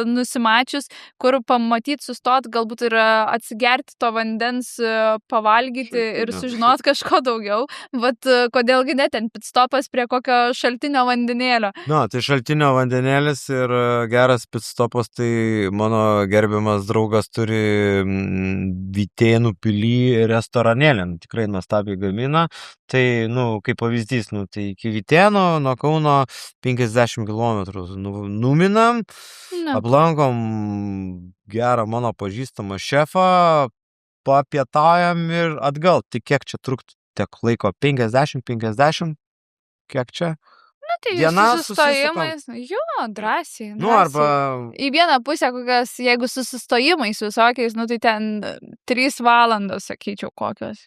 nusimačius, kur pamatyti, sustot, galbūt ir atsigerti to vandens, pavalgyti ir sužinoti kažko daugiau. Vat kodėlgi ne, ten pitstopas prie kokio šaltinio vandenėlio. Tai šaltinio vandenėlis ir geras pitstopas, tai mano gerbiamas draugas turi Vytėnų pily restoranėlį, tikrai nuostabiai gamina. Tai, kaip pavyzdys, tai iki Vytėnų nuo Kauno 50 km numinam, aplankom gerą mano pažįstamą šefą, papietaujam ir atgal. Tai kiek čia truktų tiek laiko? 50, kiek čia? Tai Diena sustojimais, jo, drąsiai. Arba Į vieną pusę kokias, jeigu su sustojimais visokiais, tai ten 3 valandos, sakyčiau, kokios.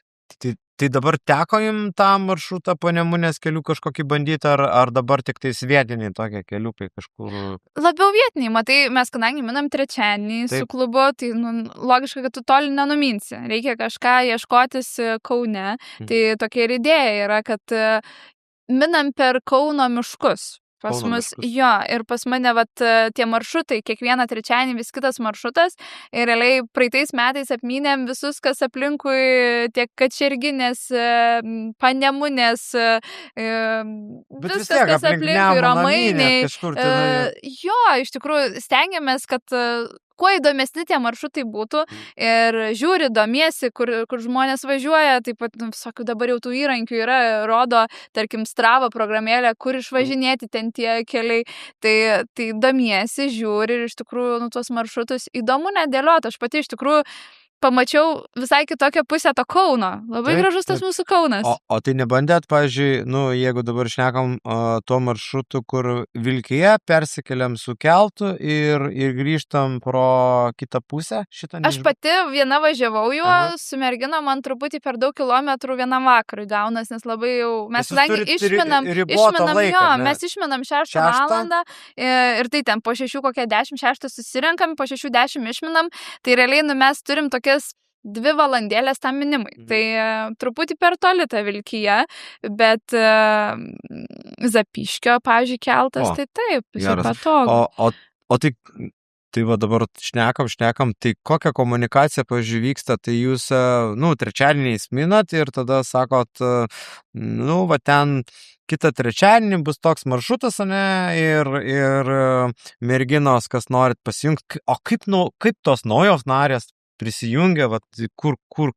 Tai dabar teko jums tą maršrutą Panemunės kelių kažkokį bandyti, ar dabar tik tais vietiniai tokie keliukai kažkur? Labiau vietiniai, matai, mes kadangi minam trečiadienį su klubu, tai logiška, kad tu toli nenuminsi. Reikia kažką ieškotis Kaune. Tai tokia ir idėja yra, kad minam per Kauno miškus. Pas mus, jo, ir pas mane tie maršrutai, kiekvieną trečiadienį vis kitas maršrutas, ir realiai praeitais metais apmynėm visus, kas aplinkui, tiek Kačerginės, Panemunės, viskas, kas aplinkui, Romainiai. Jo, iš tikrųjų, stengiamės, kad kuo įdomesni tie maršrutai būtų, ir žiūri, domiesi, kur žmonės važiuoja, taip pat, visokių dabar jau tų įrankių yra, rodo, tarkim, Strava programėlė, kur išvažinėti ten tie keliai, tai domiesi, žiūri, ir iš tikrųjų, tuos maršrutus įdomu nedėlioti. Aš pati iš tikrųjų pamačiau visai kitokią pusę to Kauno. Labai gražus tas mūsų Kaunas. O tai nebandėt, pavyzdžiui, jeigu dabar šnekam tuo maršrutu, kur Vilkija persikeliam su keltu ir grįžtam pro kitą pusę? Aš pati viena važiavau juo, su mergina, man truputį per daug kilometrų vienam vakarui gaunas, nes labai jau, mes išminam, mes išminam 6 valandą, ir tai ten po 6 kokią 10 susirenkam, po 6-10 išminam, tai realiai mes turim tokią 2 valandėlės tam minimui. Tai truputį per toli ta Vilkija, bet Zapyškio, pavyzdžiui, keltas, tai taip, jis patogu. O tai va dabar šnekam, tai kokia komunikacija, pavyzdžiui, vyksta, tai jūs, trečiadieniais minat ir tada sakot, ten kitą trečiadienį bus toks maršrutas, ir merginos, kas norit pasijungti, o kaip tos naujos narės prisijungia,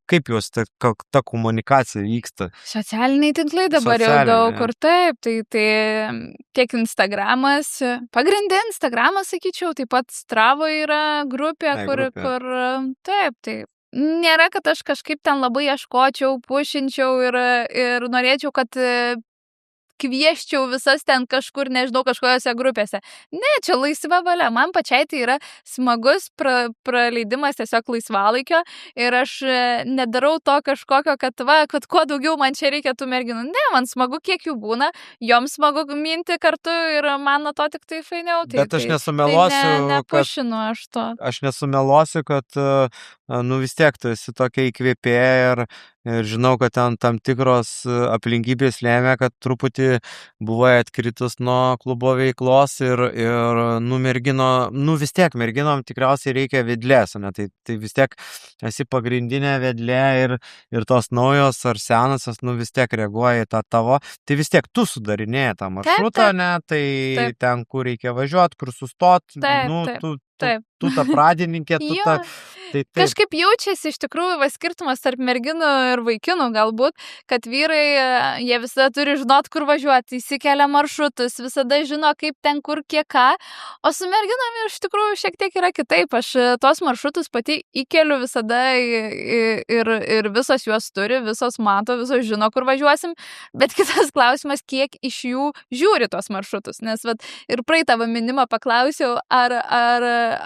kaip jos ta komunikacija vyksta? Socialiniai tinklai dabar jau daug kur, taip, tai tiek Instagramas, pagrindė Instagramas, sakyčiau, taip pat Stravo yra grupė, kur taip. Nėra, kad aš kažkaip ten labai ieškočiau, pušinčiau ir norėčiau, kad kvieščiau visas ten kažkur, nežinau, kažkokiose grupėse. Ne, čia laisva valia. Man pačiai tai yra smagus praleidimas tiesiog laisvalaikio, ir aš nedarau to kažkokio, kad kuo daugiau man čia reikia tų merginų. Ne, man smagu, kiek jų būna, joms smagu minti kartu, ir man nuo to tik tai fainiau. Bet aš nesumeluosiu, nepušinu aš to. Aš nesumeluosiu, kad vis tiek tu esi tokia įkvėpėja, ir žinau, kad ten tam tikros aplinkybės lėmė, kad truputį buvai atkritus nuo klubo veiklos, ir vis tiek merginom tikriausiai reikia vedlės, tai vis tiek esi pagrindinė vedlė, ir tos naujos ar senosios, vis tiek reaguoja į tą tavo, tai vis tiek tu sudarinėjai tą maršrutą, tai ten, kur reikia važiuoti, kur sustot, tu ta pradininkė, tu ta... Kažkaip jaučiasi iš tikrųjų skirtumas tarp merginų ir vaikinų galbūt, kad vyrai, jie visada turi žinot, kur važiuoti, įsikelia maršrutus, visada žino, kaip ten, kur, kiek ką, o su merginom iš tikrųjų šiek tiek yra kitaip. Aš tos maršrutus pati įkeliu visada ir visos juos turi, visos mato, visos žino, kur važiuosim, bet kitas klausimas, kiek iš jų žiūri tos maršrutus, nes ir praeitą minimą paklausiau, ar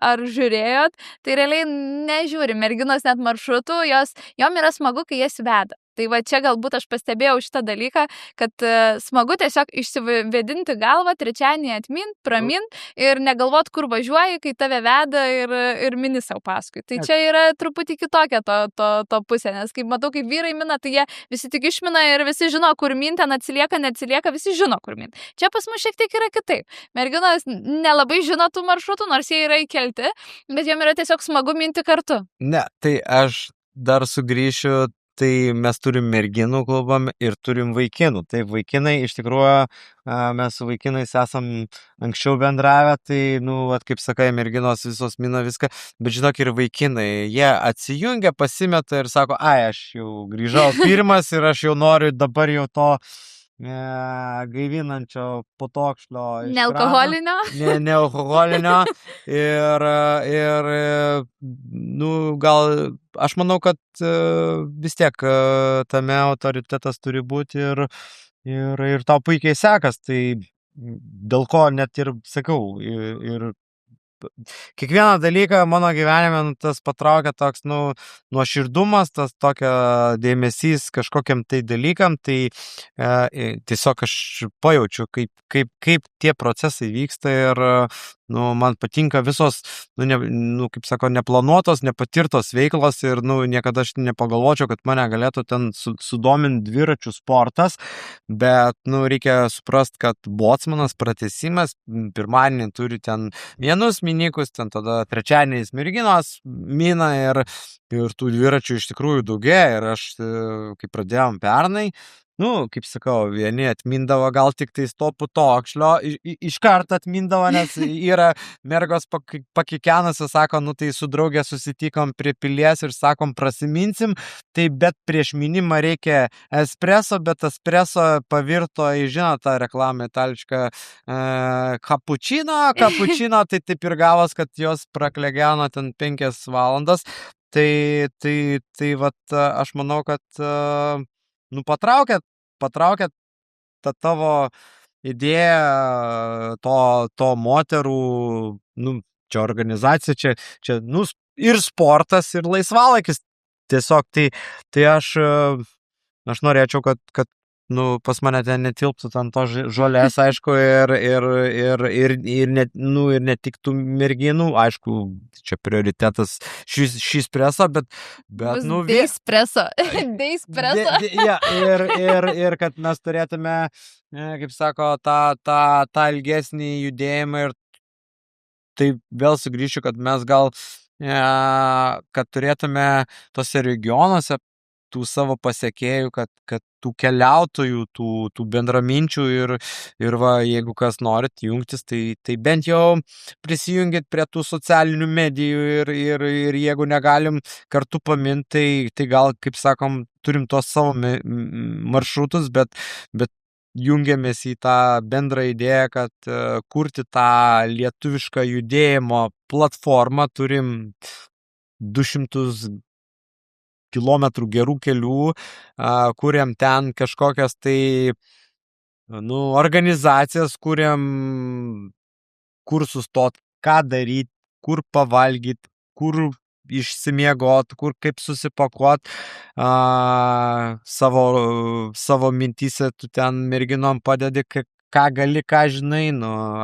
ar žiūrėjot, tai realiai nežiūri merginos net maršrutų, jom yra smagu, kai jas veda. Tai va čia galbūt aš pastebėjau šitą dalyką, kad smagu tiesiog išsivedinti galvą, trečiadienį atmint, pramint ir negalvot, kur važiuoji, kai tave veda ir mini savo paskui. Tai čia yra truputį kitokia to pusė, nes kaip matau, kaip vyrai mina, tai jie visi tik išmina ir visi žino, kur min, ten neatsilieka, visi žino, kur min. Čia pas mus šiek tiek yra kitaip. Merginos nelabai žino tų maršrutų, nors jie yra įkelti, bet jiem yra tiesiog smagu minti kartu. Ne, tai aš dar sugrįšiu. Tai mes turim merginų klubą ir turim vaikinų. Taip, vaikinai, iš tikrųjų, mes su vaikinais esam anksčiau bendravę, tai, kaip sakai, merginos visos mina viską, bet žinok, ir vaikinai, jie atsijungia, pasimeta ir sako, aš jau grįžau pirmas ir aš jau noriu dabar jau to gaivinančio potokšlio. Nealkoholinio? Nealkoholinio. Ir gal aš manau, kad vis tiek tame autoritetas turi būti ir tau puikiai sekas. Tai dėl ko net ir sakau, ir kiekvieną dalyką mano gyvenime tas patraukia toks, nuoširdumas, tas tokio dėmesys kažkokiam tai dalykam, tai tiesiog aš pajaučiu, kaip tie procesai vyksta ir man patinka visos, kaip sako, neplanuotos, nepatirtos veiklos ir niekada aš nepagalvočiau, kad mane galėtų ten sudominti dviračių sportas, bet reikia suprasti, kad bocmanas, pratęsimas, pirmadienį turi ten vienus minikus, ten tada trečiadieniais merginos mina ir tų dviračių iš tikrųjų daugėja ir aš, kai pradėjom pernai, kaip sakau, vieni atmindavo gal tik tai stopų tokšlio, iš karto atmindavo, nes yra mergos pakikenusi, sako, tai su draugė susitikom prie pilies ir sakom, prasiminsim, tai bet prieš minimą reikia espresso, bet espresso pavirto į, žinot, tą reklamą itališką kapučino, tai taip ir gavos, kad jos praklegeno ten 5 valandas, tai vat aš manau, kad patraukė tą tavo idėją to moterų, čia organizacija, čia ir sportas, ir laisvalaikis. Tiesiog, tai aš norėčiau, kad pas mane ten netilptų ten to žolės, aišku, ir ne tik tų merginų, aišku, čia prioritetas šis preso, bet Deispreso. Ir kad mes turėtume, kaip sako, tą ilgesnį judėjimą ir tai vėl sugrįšiu, kad mes gal, kad turėtume tose regionuose tų savo pasiekėjų, kad tų keliautojų, tų bendraminčių ir va, jeigu kas norit jungtis, tai bent jau prisijungit prie tų socialinių medijų ir jeigu negalim kartu paminti, tai gal, kaip sakom, turim tos savo maršrutus, bet jungiamės į tą bendrą idėją, kad kurti tą lietuvišką judėjimo platformą, turim 200 kilometrų gerų kelių, kuriam ten kažkokias tai organizacijas, kuriam kur sustot, ką daryti, kur pavalgyti, kur išsimiegot, kur kaip susipakuot savo mintyse, tu ten merginom padedi, ką gali, ką žinai,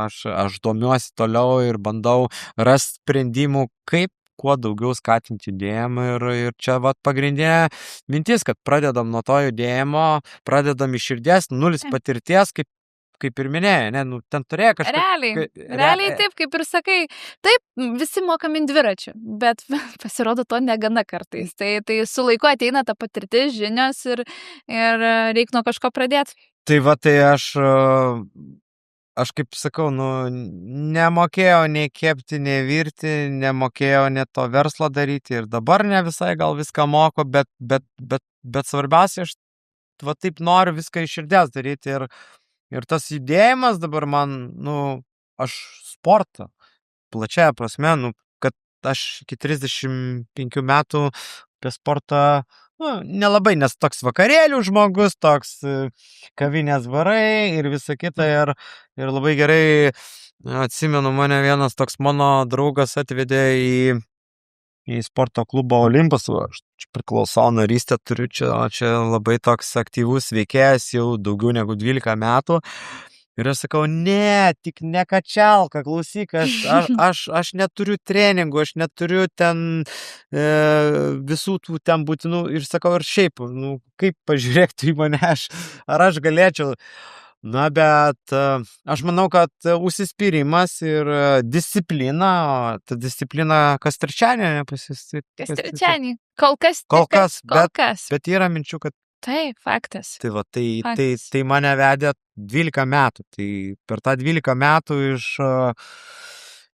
aš domiuosi toliau ir bandau rasti sprendimų, kaip kuo daugiau skatinti judėjimą ir čia pagrindinė mintis, kad pradedam nuo to judėjimo, pradedam iš širdies, 0 patirties, kaip ir minėjai, ten turėjo kažką. Realiai taip, kaip ir sakai, taip, visi mokam dviračių, bet pasirodo to negana kartais. Tai su laiku ateina ta patirtis, žinios ir reikia nuo kažko pradėti. Tai tai aš kaip sakau, nemokėjau nei kepti, nei virti, nemokėjau net to verslo daryti ir dabar ne visai gal viską moku, bet svarbiausia, aš taip noriu viską iš širdies daryti ir tas judėjimas dabar man, aš sportą, plačiaja prasme, kad aš iki 35 metų apie sportą nelabai, nes toks vakarėlių žmogus, toks kavinės barai ir visa kita ir labai gerai Atsimenu, mane vienas toks mano draugas atvedė į sporto klubą Olympus, aš čia priklausau narystę, turiu čia labai toks aktyvus veikėjas jau daugiau negu 12 metų. Ir aš sakau, ne, tik nekačialka, klausyk, aš neturiu treningų, aš neturiu ten visų tų ten būtinų. Ir sakau, ir šiaip, nu, kaip pažiūrėk tu į mane, ar aš galėčiau. Na, bet aš manau, kad užsispyrimas ir disciplina, ta disciplina kas trečiadienį nepasistaip. Kas trečiadienį. Kol kas. Bet yra minčių, kad taip, faktas. Tai va, tai mane vedė 12 metų. Tai per tą 12 metų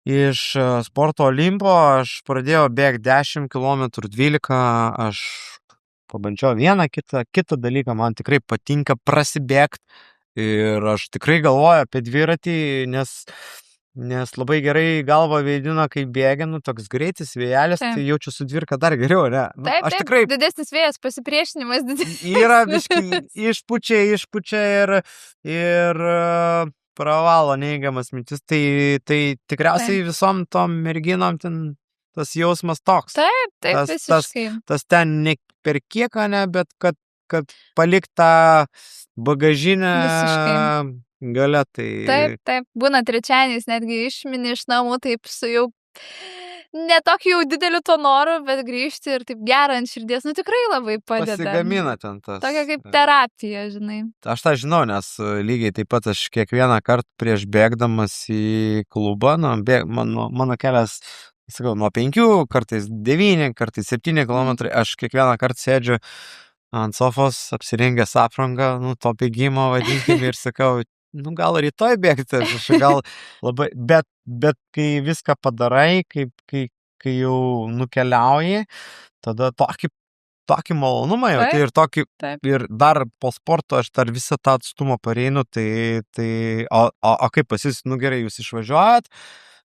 iš sporto Olimpo aš pradėjau bėgti 10 km, 12, aš pabandžiau vieną kitą dalyką, man tikrai patinka prasibėgti. Ir aš tikrai galvoju apie dviratį, nes labai gerai galva veidina, kai bėgia, nu, toks greitis, vėjelis, tai jaučiu su dvirka dar geriau, ne? Nu, taip, tikrai... didesnis vėjas, pasipriešinimas didesnis. Yra biškai išpučia ir pravalo neigiamas mintis. Tai tikriausiai visom tom merginom ten tas jausmas toks. Taip, visiškai. Tas ten ne per kieką, ne, bet kad paliktą bagažinę gale, tai... Taip, būna trečiadieniais, netgi išmini iš namų, taip su jau netokį jau dideliu to noru, bet grįžti ir taip gerą ant širdies, nu tikrai labai padeda. Pasigamina ten tas. Tokia kaip terapija, žinai. Aš tą žinau, nes lygiai taip pat aš kiekvieną kartą prieš bėgdamas į klubą, mano kelias, sakau, nuo 5, kartais 9, kartais 7 km, aš kiekvieną kartą sėdžiu ant sofos, apsirengęs aprangą, nu, to bėgimo vadinkime ir sakau, nu, gal rytoj bėgti, aš gal labai, bet kai viską padarai, kai jau nukeliauji, tada tokį malonumą jau, tai ir tokį, ir dar po sporto aš dar visą tą atstumą pareinu, o kaip pasis, nu gerai, jūs išvažiuojat,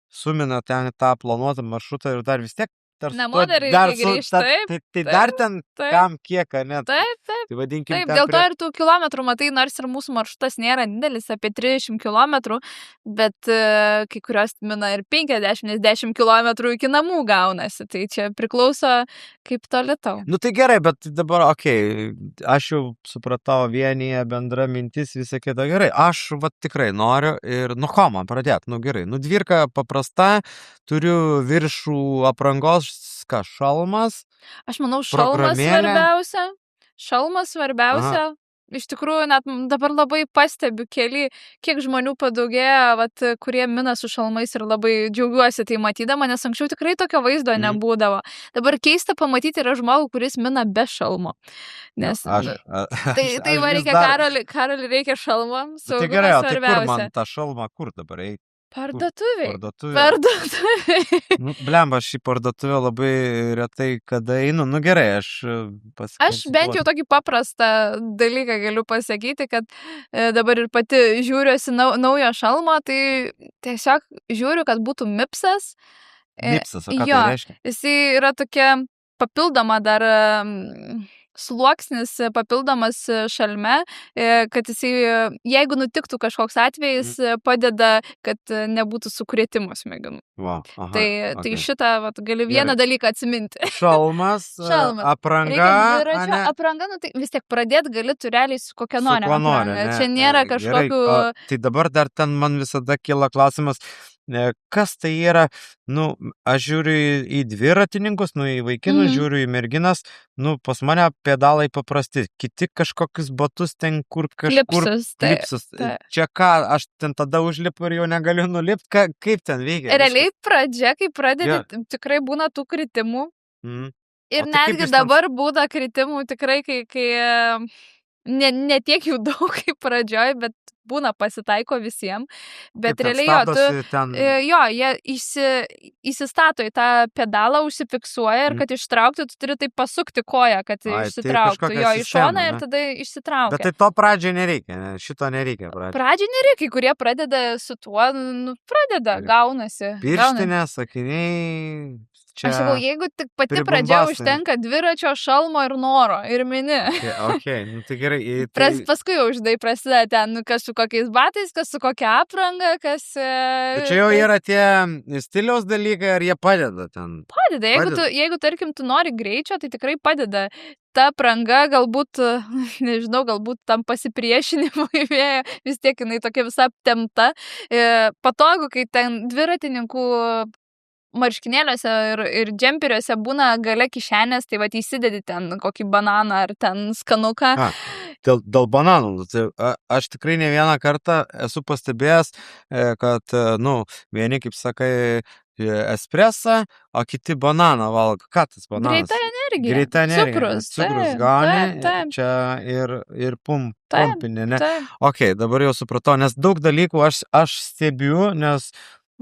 sumina ten tą planuotą maršrutą ir dar vis tiek namo dar reikia grįžti, tai dar ten kam kiek, ne? Taip. Tai vadinkim, taip, dėl to ir tų kilometrų, matai, nors ir mūsų maršrutas nėra didelis, apie 30 km, bet kai kurios mina ir 50, 10 km iki namų gaunasi, tai čia priklauso kaip toli tau. Nu tai gerai, bet dabar, aš jau supratau vienyje bendra mintis, visą kitą gerai, aš tikrai noriu ir nuo ko man pradėti, nu gerai, dvirka paprasta, turiu viršų aprangos, šalmas. Aš manau, šalmas svarbiausia. Aha. Iš tikrųjų, net dabar labai pastebiu kiek žmonių padaugėjo, kurie mina su šalmais ir labai džiaugiuosi tai matydama, nes anksčiau tikrai tokio vaizdo nebūdavo. Dabar keista pamatyti yra žmogų, kuris mina be šalmo. Nes, tai va reikia, Karoli reikia šalmo. Tai gerai, o tai kur man tą šalmą, kur dabar eiti? Parduotuviai. Nu, blemba, aš į parduotuvę labai retai kada einu. Nu gerai, aš pasakysiu. Aš bent jau tokį paprastą dalyką galiu pasakyti, kad dabar ir pati žiūriuosi naujo šalmo, tai tiesiog žiūriu, kad būtų mipsas. Mipsas, o ką tai reiškia? Jisai yra tokia papildoma dar... sluoksnis papildomas šalme, kad jisai, jeigu nutiktų kažkoks atvejis, padeda, kad nebūtų sukrėtimo smegenų. Tai šitą gali vieną dalyką atsiminti. Šalmas. Apranga. Apranga, nu tai vis tiek pradėti gali tu realiai su kokia nori. Čia nėra kažkokių... Tai dabar dar ten man visada kyla klausimas, kas tai yra, nu, aš žiūriu į dviratininkus, nu, į vaikinus, žiūriu į merginas, nu, pas mane pedalai paprasti, kiti kažkokius batus ten, kur kažkur... Klipsus. Čia ką, aš ten tada užlipu ir jau negaliu nulipti, kaip ten veikia? Realiai pradžia, kai pradedi, tikrai būna tų kritimų. Ir netgi dabar būna kritimų tikrai, kai ne tiek jų daug kaip pradžioj, bet būna pasitaiko visiems, bet realiai jie įsistato į tą pedalą, užsifiksuoja ir kad ištraukti, tu turi taip pasukti koją, kad išsitrauktų jo į šoną ir tada išsitraukia. Bet tai to pradžiai nereikia, šito nereikia pradžiai. Pradžiai nereikia, kai kurie pradeda su tuo, pradeda, gaunasi. Pirštinės, sakiniai, čia... Aš sakau, jeigu tik pati pradžia pribambasai. užtenka dviračio, šalmo ir noro, ir mini. Okay, nu tai gerai. Tai... Paskui jau žinai prasideda ten, kas su kokiais batais, kas su kokia apranga, kas... Bet čia jau yra tie stiliaus dalykai, ar jie padeda ten? Padeda. Jeigu tarkim, tu nori greičio, tai tikrai padeda. Ta apranga galbūt, nežinau, galbūt tam pasipriešinimui vėjo, vis tiek jinai tokia visa aptempta. Patogu, kai ten dviratininkų marškinėliuose ir džemperiuose būna gale kišenės, tai va įsidedi ten kokį bananą ar ten skanuką. Dėl bananų. Tai aš tikrai ne vieną kartą esu pastebėjęs, kad, vieni, kaip sakai, espresą, o kiti bananą valgo. Ką tas bananas? Greita energija. Cukrus gauni, čia ir pumpinė, ne? Ok, dabar jau supratau, nes daug dalykų aš stebiu, nes,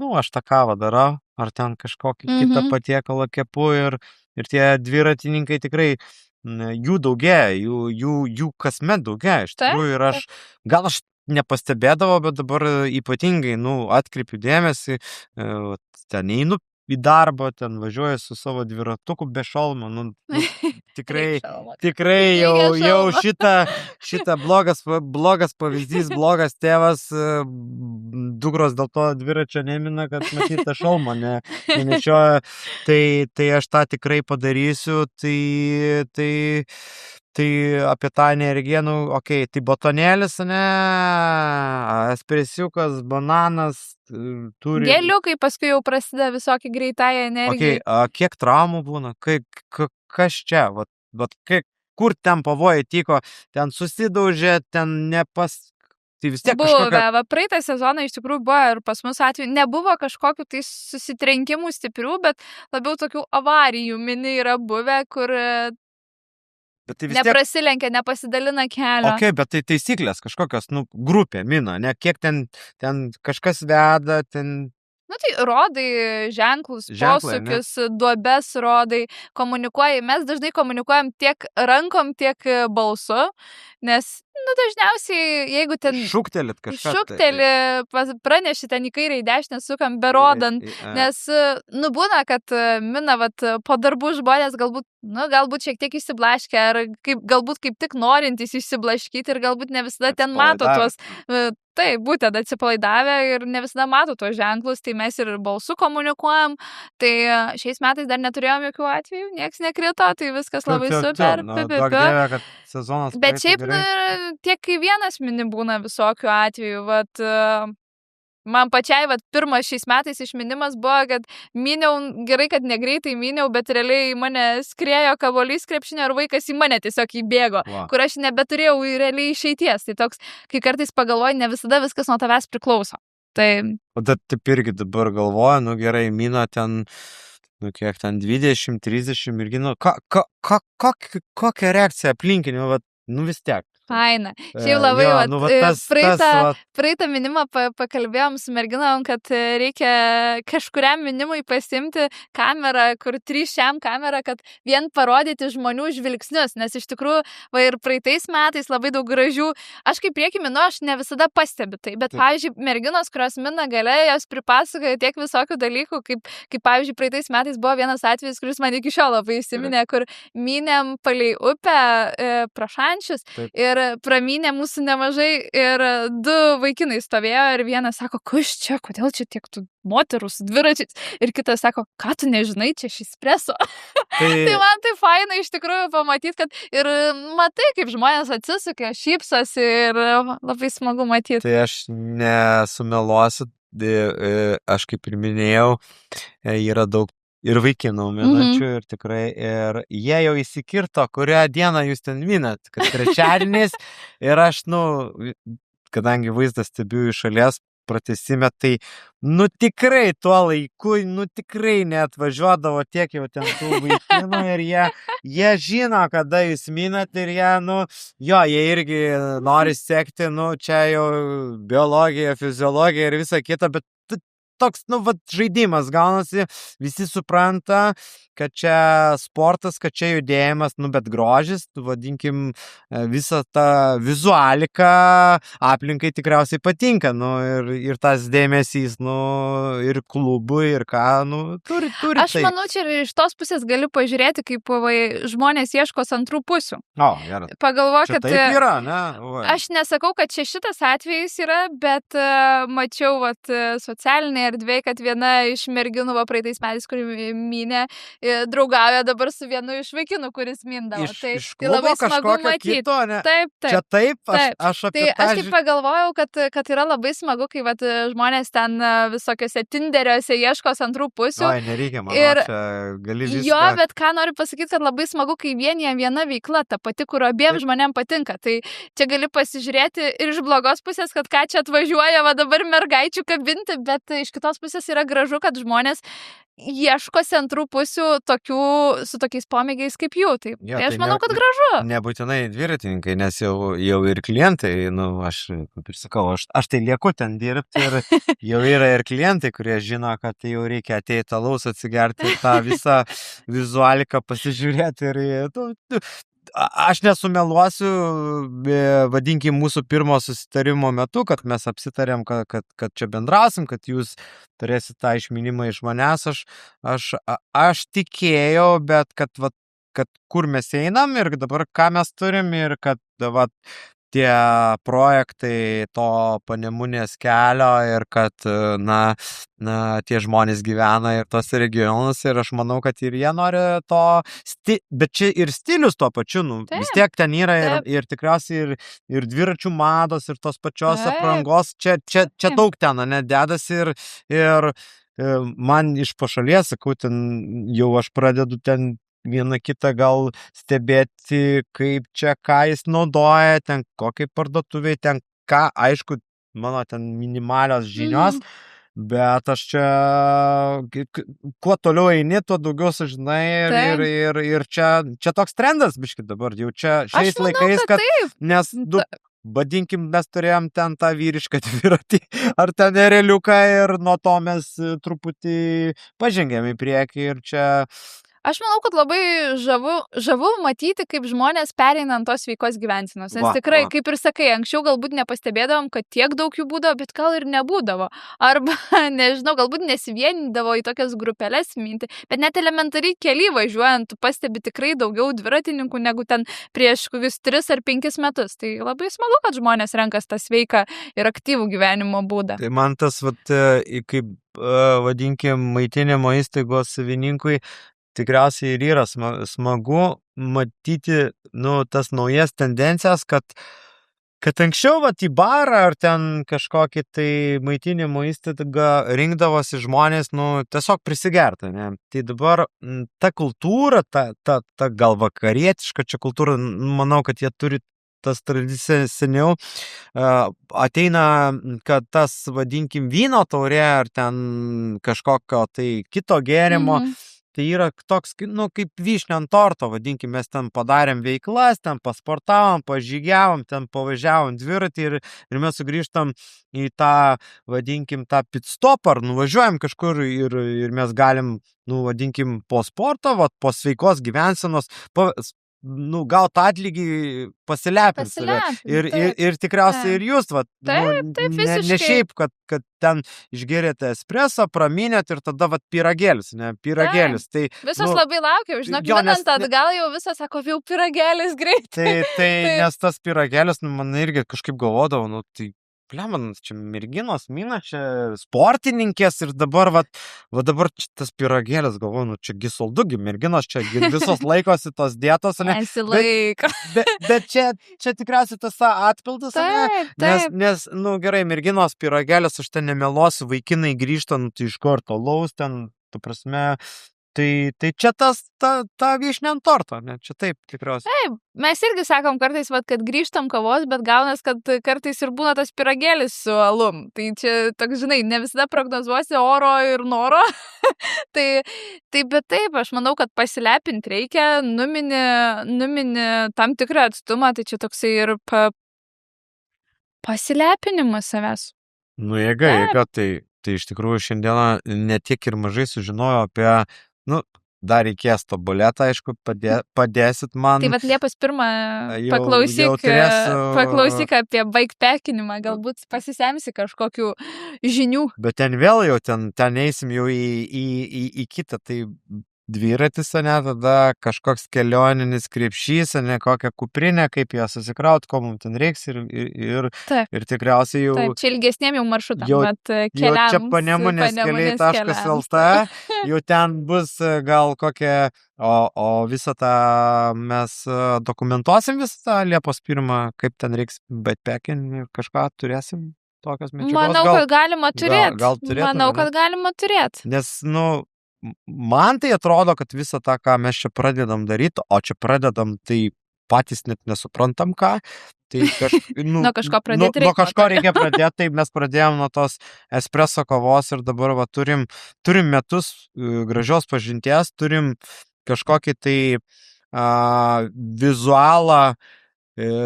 aš tą kavą darau, ar ten kažkokį kitą patiekalą kepu ir tie dviratininkai tikrai jų daugėja, jų kasmet daugėja. Iš tikrųjų, ir aš nepastebėdavo, bet dabar ypatingai, atkreipiu dėmesį, ten einu į darbą, ten važiuoju su savo dviratuku be šalmo, tikrai jau šitą blogas pavyzdys, blogas tėvas, dukros dėl to dviračio nemina, kad matyta šalmo nenešioja, tai aš tą tikrai padarysiu, tai apie tą energiją, tai batonėlis, espresiukas, bananas, turi... Geliukai, paskui jau prasideda visokie greitąją energiją. Kiek traumų būna? Kas čia? Kur ten pavojai tyko? Ten susidaužė, ten Tai vis tiek kažkokia... Praeitą sezoną iš tikrųjų buvo ir pas mus atveju nebuvo kažkokių tai susitrenkimų stiprių, bet labiau tokių avarijų mini yra buvę, kur... Neprasilenkia, nepasidalina kelio. Ok, bet tai taisyklės kažkokios, grupė, mina, ne? Kiek ten kažkas veda, ten... Tai rodai ženklus, posūkius, duobes rodai, komunikuoji. Mes dažnai komunikuojam tiek rankom, tiek balsu, nes, dažniausiai, jeigu ten... Šūktelit kažką. Šūkteli, praneši ten į kairę, į dešinę sukam, berodant, nes, būna, kad mina, po darbų žmonės galbūt šiek tiek išsiblaškę, ar galbūt kaip tik norintys išsiblaškyti ir galbūt ne visada ten mato tuos... Tai būtent atsipalaidavę ir ne visada mato tuos ženklus, tai mes ir balsu komunikuojam, tai šiais metais dar neturėjom jokių atvejų, nieks nekrito, tai viskas labai super. Duok dieve, kad sezonas bet šiaip tiek vienas mini būna visokių atvejų, man pačiai, pirmas šiais metais išminimas buvo, kad myniau, gerai, kad negreitai myniau, bet realiai mane skriejo kabolys krepšinio ir vaikas į mane tiesiog įbėgo, kur aš nebeturėjau realiai išeities. Tai toks, kai kartais pagalvoju, ne visada viskas nuo tavęs priklauso. Tai... O taip irgi dabar galvoju, gerai, mina ten, kiek ten 20-30 irgi, kokia reakcija aplinkinių, vis tiek. Faina. Šiaip labai, praeitą minimą pakalbėjom su merginom, kad reikia kažkuriam minimui pasimti kamerą, kur 3 kamerą, kad vien parodyti žmonių žvilgsnius, nes iš tikrųjų, ir praeitais metais labai daug gražių, aš kaip prieki minu, aš ne visada pastebiu tai, bet, pavyzdžiui, merginos, kurios mina gale, jos pripasakoja tiek visokių dalykų, kaip pavyzdžiui, praeitais metais buvo vienas atvejis, kuris man iki šiol labai įsiminė, kur mynėm palei upę Prašančius ir pramynė mūsų nemažai ir 2 vaikinai stovėjo ir vienas sako, kas čia, kodėl čia tiek tų moterų su dviračiais ir kitas sako, ką tu nežinai, čia espreso. Tai man tai faina iš tikrųjų pamatyti, kad ir matai, kaip žmonės atsisukia, šypsosi ir labai smagu matyti. Tai aš nesumeluosiu, aš kaip ir minėjau, yra daug ir vaikinų minančių, ir tikrai, ir jie jau įsikirto, kurią dieną jūs ten minat, kad trečiadienis, ir aš, kadangi vaizdas stebiu iš šalies pratęsime, tai, tikrai tuo laiku, tikrai neatvažiuodavo tiek jau ten tų vaikinų, ir jie žino, kada jūs minat, ir jie irgi nori sekti, čia jau biologija, fiziologija ir visa kita, bet toks, nu, vat, žaidimas gaunasi, visi supranta, kad čia sportas, kad čia judėjimas, nu, bet grožis, vadinkim, visą tą vizualiką aplinkai tikriausiai patinka, nu, ir tas dėmesys, nu, ir klubui, ir ką, nu, turi Aš manau, čia ir iš tos pusės galiu pažiūrėti, kaip žmonės ieškos antrų pusių. O, gerai. Pagalvok, Čia kad taip yra, ne? aš nesakau, kad čia šitas atvejis yra, bet mačiau socialinėje erdvėje, kad viena iš merginų praeitais metais, kuri mynė, draugauja dabar su vienu iš vaikinų, kuris mindavo. Iš tai labai smagu matyti. Kito, ne? Taip. Čia taip, aš apie tai aš taip pagalvojau, kad yra labai smagu, kai žmonės ten visokiose Tinderiuose ieškos antrų pusių. Oi, nereikia, man čia gali viską. Jo, bet ką noriu pasakyti, kad labai smagu, kai vienyje viena veikla, ta pati, kur abiem žmonėm patinka. Tai čia gali pasižiūrėti ir iš blogos pusės, kad ką čia atvažiuoja, va dabar mergaičių kabinti, bet iš kitos pusės yra gražu, kad žmonės ieškosi antrų pusių su tokiais pomėgiais kaip jų. Tai aš manau, kad gražu. Nebūtinai dviratininkai, nes jau ir klientai, nu, aš, kaip ir sakau, aš tai lieku ten dirbti ir jau yra ir klientai, kurie žino, kad jau reikia ateiti alaus, atsigerti tą visą vizualiką pasižiūrėti ir aš nesumeluosiu, vadinkim, mūsų pirmo susitarimo metu, kad mes apsitarėm, kad čia bendrausim, kad jūs turėsite tą išminimą iš manęs. Aš tikėjau, bet kad kur mes einam ir dabar ką mes turim ir kad tie projektai to Panemunės kelio ir kad, tie žmonės gyvena ir tos regionus ir aš manau, kad ir jie nori to, bet čia ir stilius tuo pačiu, vis tiek ten yra ir tikriausiai ir dviračių mados ir tos pačios aprangos, čia daug ten, dedasi ir man iš pašalies, sakau, ten jau aš pradedu ten vieną kitą gal stebėti, kaip čia, ką jis naudoja, ten kokiai parduotuviai, ten ką, aišku, mano ten minimalios žinios, bet aš čia, kuo toliau eini, tuo daugiau sužinai ir čia toks trendas, biškit dabar, jau čia šiais laikais, kad, nes vadinkim, mes turėjom ten tą vyrišką dviratį, ar ten ereliuką ir nuo to mes truputį pažengėm į priekį ir čia. Aš manau, kad labai žavu matyti, kaip žmonės pereina ant tos sveikos gyvensenos. Nes tikrai, kaip ir sakai, anksčiau galbūt nepastebėdavom, kad tiek daug jų būdavo, bet gal ir nebūdavo. Arba, nežinau, galbūt nesivienydavo į tokias grupelės minti. Bet net elementariai keliai važiuojant, tu pastebi tikrai daugiau dviratininkų negu ten prieš kokius 3 ar 5 metus. Tai labai smagu, kad žmonės renkas tą sveiką ir aktyvų gyvenimo būdą. Tai man tas, kaip vadinkim, maitinimo įstaigos savininkui, tikriausiai ir yra smagu matyti, tas naujas tendencijas, kad anksčiau į barą ar ten kažkokį tai maitinimo įstaigą rinkdavosi žmonės, tiesiog prisigerti, ne? Tai dabar ta kultūra, ta gal vakarietiška čia kultūra, manau, kad jie turi tas tradicijas seniau, ateina, kad tas, vadinkim, vyno taurė ar ten kažkokio tai kito gėrimo, tai yra toks, kaip vyšnia ant torto, vadinkim, mes ten padarėm veiklas, ten pasportavom, pažygiavom, ten pavažiavom dviratį ir mes sugrįžtam į tą, vadinkim, tą pitstopą, ar nuvažiuojam kažkur ir mes galim, vadinkim, po sporto, po sveikos gyvensenos, gaut atlygį, pasilepinti save. Ir tikriausiai ir jūs, ne šiaip, kad ten išgerėte espresso, praminėt ir tada pyragėlis, ne, pyragėlis. Tai, visos labai laukia, žinok, minant atgal jau visą sako, jau pyragėlis greitai. Tai nes tas pyragėlis, man irgi kažkaip galvodavau, tai man čia merginos mina, čia sportininkės ir dabar, dabar tas pyragėlis, galvoju, čia gisoldugi, merginos čia visos laikosi tos dietos, ne? Nesilaiko. Bet čia tikriausiai tas atpildas, ne? Nes, gerai, merginos pyragėlis, aš ten nemeluosiu, vaikinai grįžta, tai iš karto laus ten, tu prasme, tai čia ta vyšnia ant torto, ne? Čia taip tikriausiai. Taip, mes irgi sakom kartais, kad grįžtam kavos, bet gaunas, kad kartais ir būna tas pyragėlis su alum. Tai čia, toks, žinai, ne visada prognozuosi oro ir noro. bet taip, aš manau, kad pasilepinti reikia, numini tam tikrą atstumą, tai čia toksai ir pasilepinimas savęs. Jėga, tai tai iš tikrųjų šiandieną netiek ir mažai sužinojau apie, dar reikės tobulėti, aišku, padėsit man. Tai vat Liepos 1 Jau turėsiu... paklausyk apie bikepekinimą, galbūt pasisemsi kažkokių žinių. Bet ten vėl jau, ten eisim jau į kitą, tai dviratis, ne, tada kažkoks kelioninis krepšys, ne, kokią kuprinę, kaip ją susikraut, ko mums ten reiks ir tikriausiai jau... Taip, čia ilgesniem jau maršrutam, bet Jau keliams. čia Panemunės keliai.lt, jau ten bus gal kokia, o visą tą mes dokumentuosim visą tą Liepos 1, kaip ten reiks bikepekinti ir kažką turėsim tokios medžiagos. Manau, kad galima turėti. Gal turėtume, Manau, kad galima turėti. Nes, man tai atrodo, kad visą tą, ką mes čia pradedam daryti, o čia pradedam, tai patys net nesuprantam ką. Tai nuo kažko pradėti reikia. Nuo kažko reikia pradėti, tai mes pradėjom nuo tos espresso kavos ir dabar turim metus gražios pažinties, turim kažkokį tai vizualą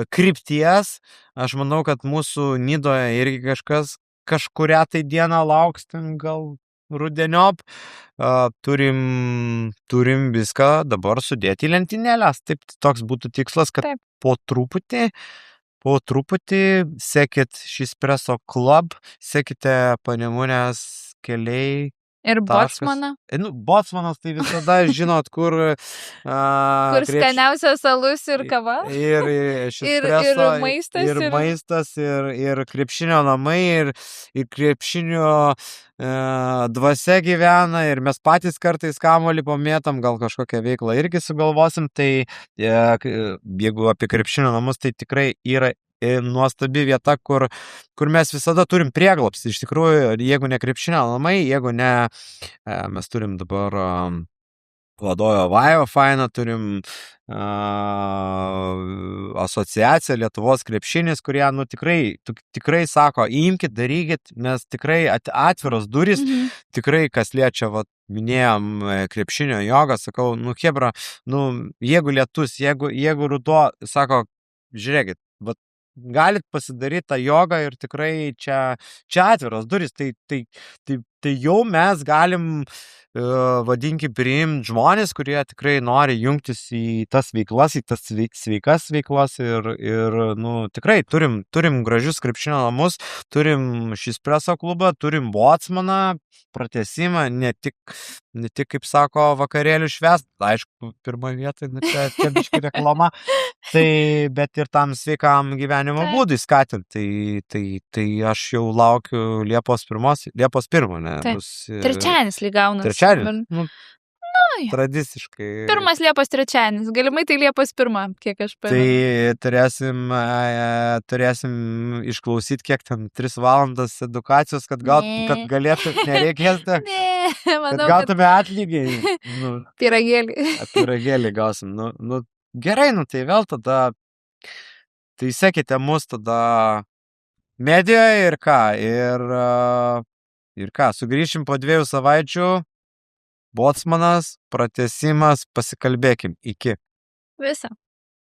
krypties. Aš manau, kad mūsų Nidoje irgi kažkurią tai dieną lauks, ten gal rudeniop. Turim viską dabar sudėti į lentynėles. Taip, toks būtų tikslas, kad po truputį sekit Šispresso Club, sekite Panemunės keliai. Ir Botsmaną. Botsmanas tai visada žinot, kur skaniausias alus ir kava. Ir Šispresso, ir maistas, ir krepšinio namai, ir krepšinio dvasia gyvena, ir mes patys kartais kamuolį pamėtam, gal kažkokią veiklą irgi sugalvosim. Tai jeigu apie krepšinio namus, tai tikrai yra nuostabi vieta, kur mes visada turim prieglobstį. Iš tikrųjų, jeigu ne krepšinio namai, jeigu ne, mes turim dabar Vadojo Vaivo fainą, turim asociaciją Lietuvos krepšinis, kurie, tikrai sako, imkit, darykit, nes tikrai atviros durys, tikrai kas liečia, minėjom krepšinio jogą, sakau, chebra, jeigu lietus, jeigu ruduo, sako, žiūrėkit, galit pasidaryti tą jogą ir tikrai čia atviros durys, tai jau mes galim, vadinkim, priimti žmonės, kurie tikrai nori jungtis į tas veiklas, į tas sveikas veiklas ir tikrai turim gražius krepšinio namus, turim Šispresso klubą, turim Botsmaną, pratesimą, ne tik, kaip sako, vakarėlių švęst, aišku, pirmoje vietoje, čia biški reklama, bet ir tam sveikam gyvenimo būdui skatinti, tai aš jau laukiu Liepos 1, ne? Trečiadienis lygaunas. Trečiadienis? Tradiciškai. 1 Liepos trečiadienis, galimai tai Liepos 1, kiek aš pamenu. Tai turėsim išklausyti, kiek ten 3 valandas edukacijos, kad galėtų, nereikės, kad gautume atlygį. Pyragėlį. Pyragėlį gausim. Gerai, tai vėl tada, tai sekite mus tada medijoje ir ką, sugrįšim po 2 savaičių, Botsmanas, pratesimas, pasikalbėkim. Iki. Visą.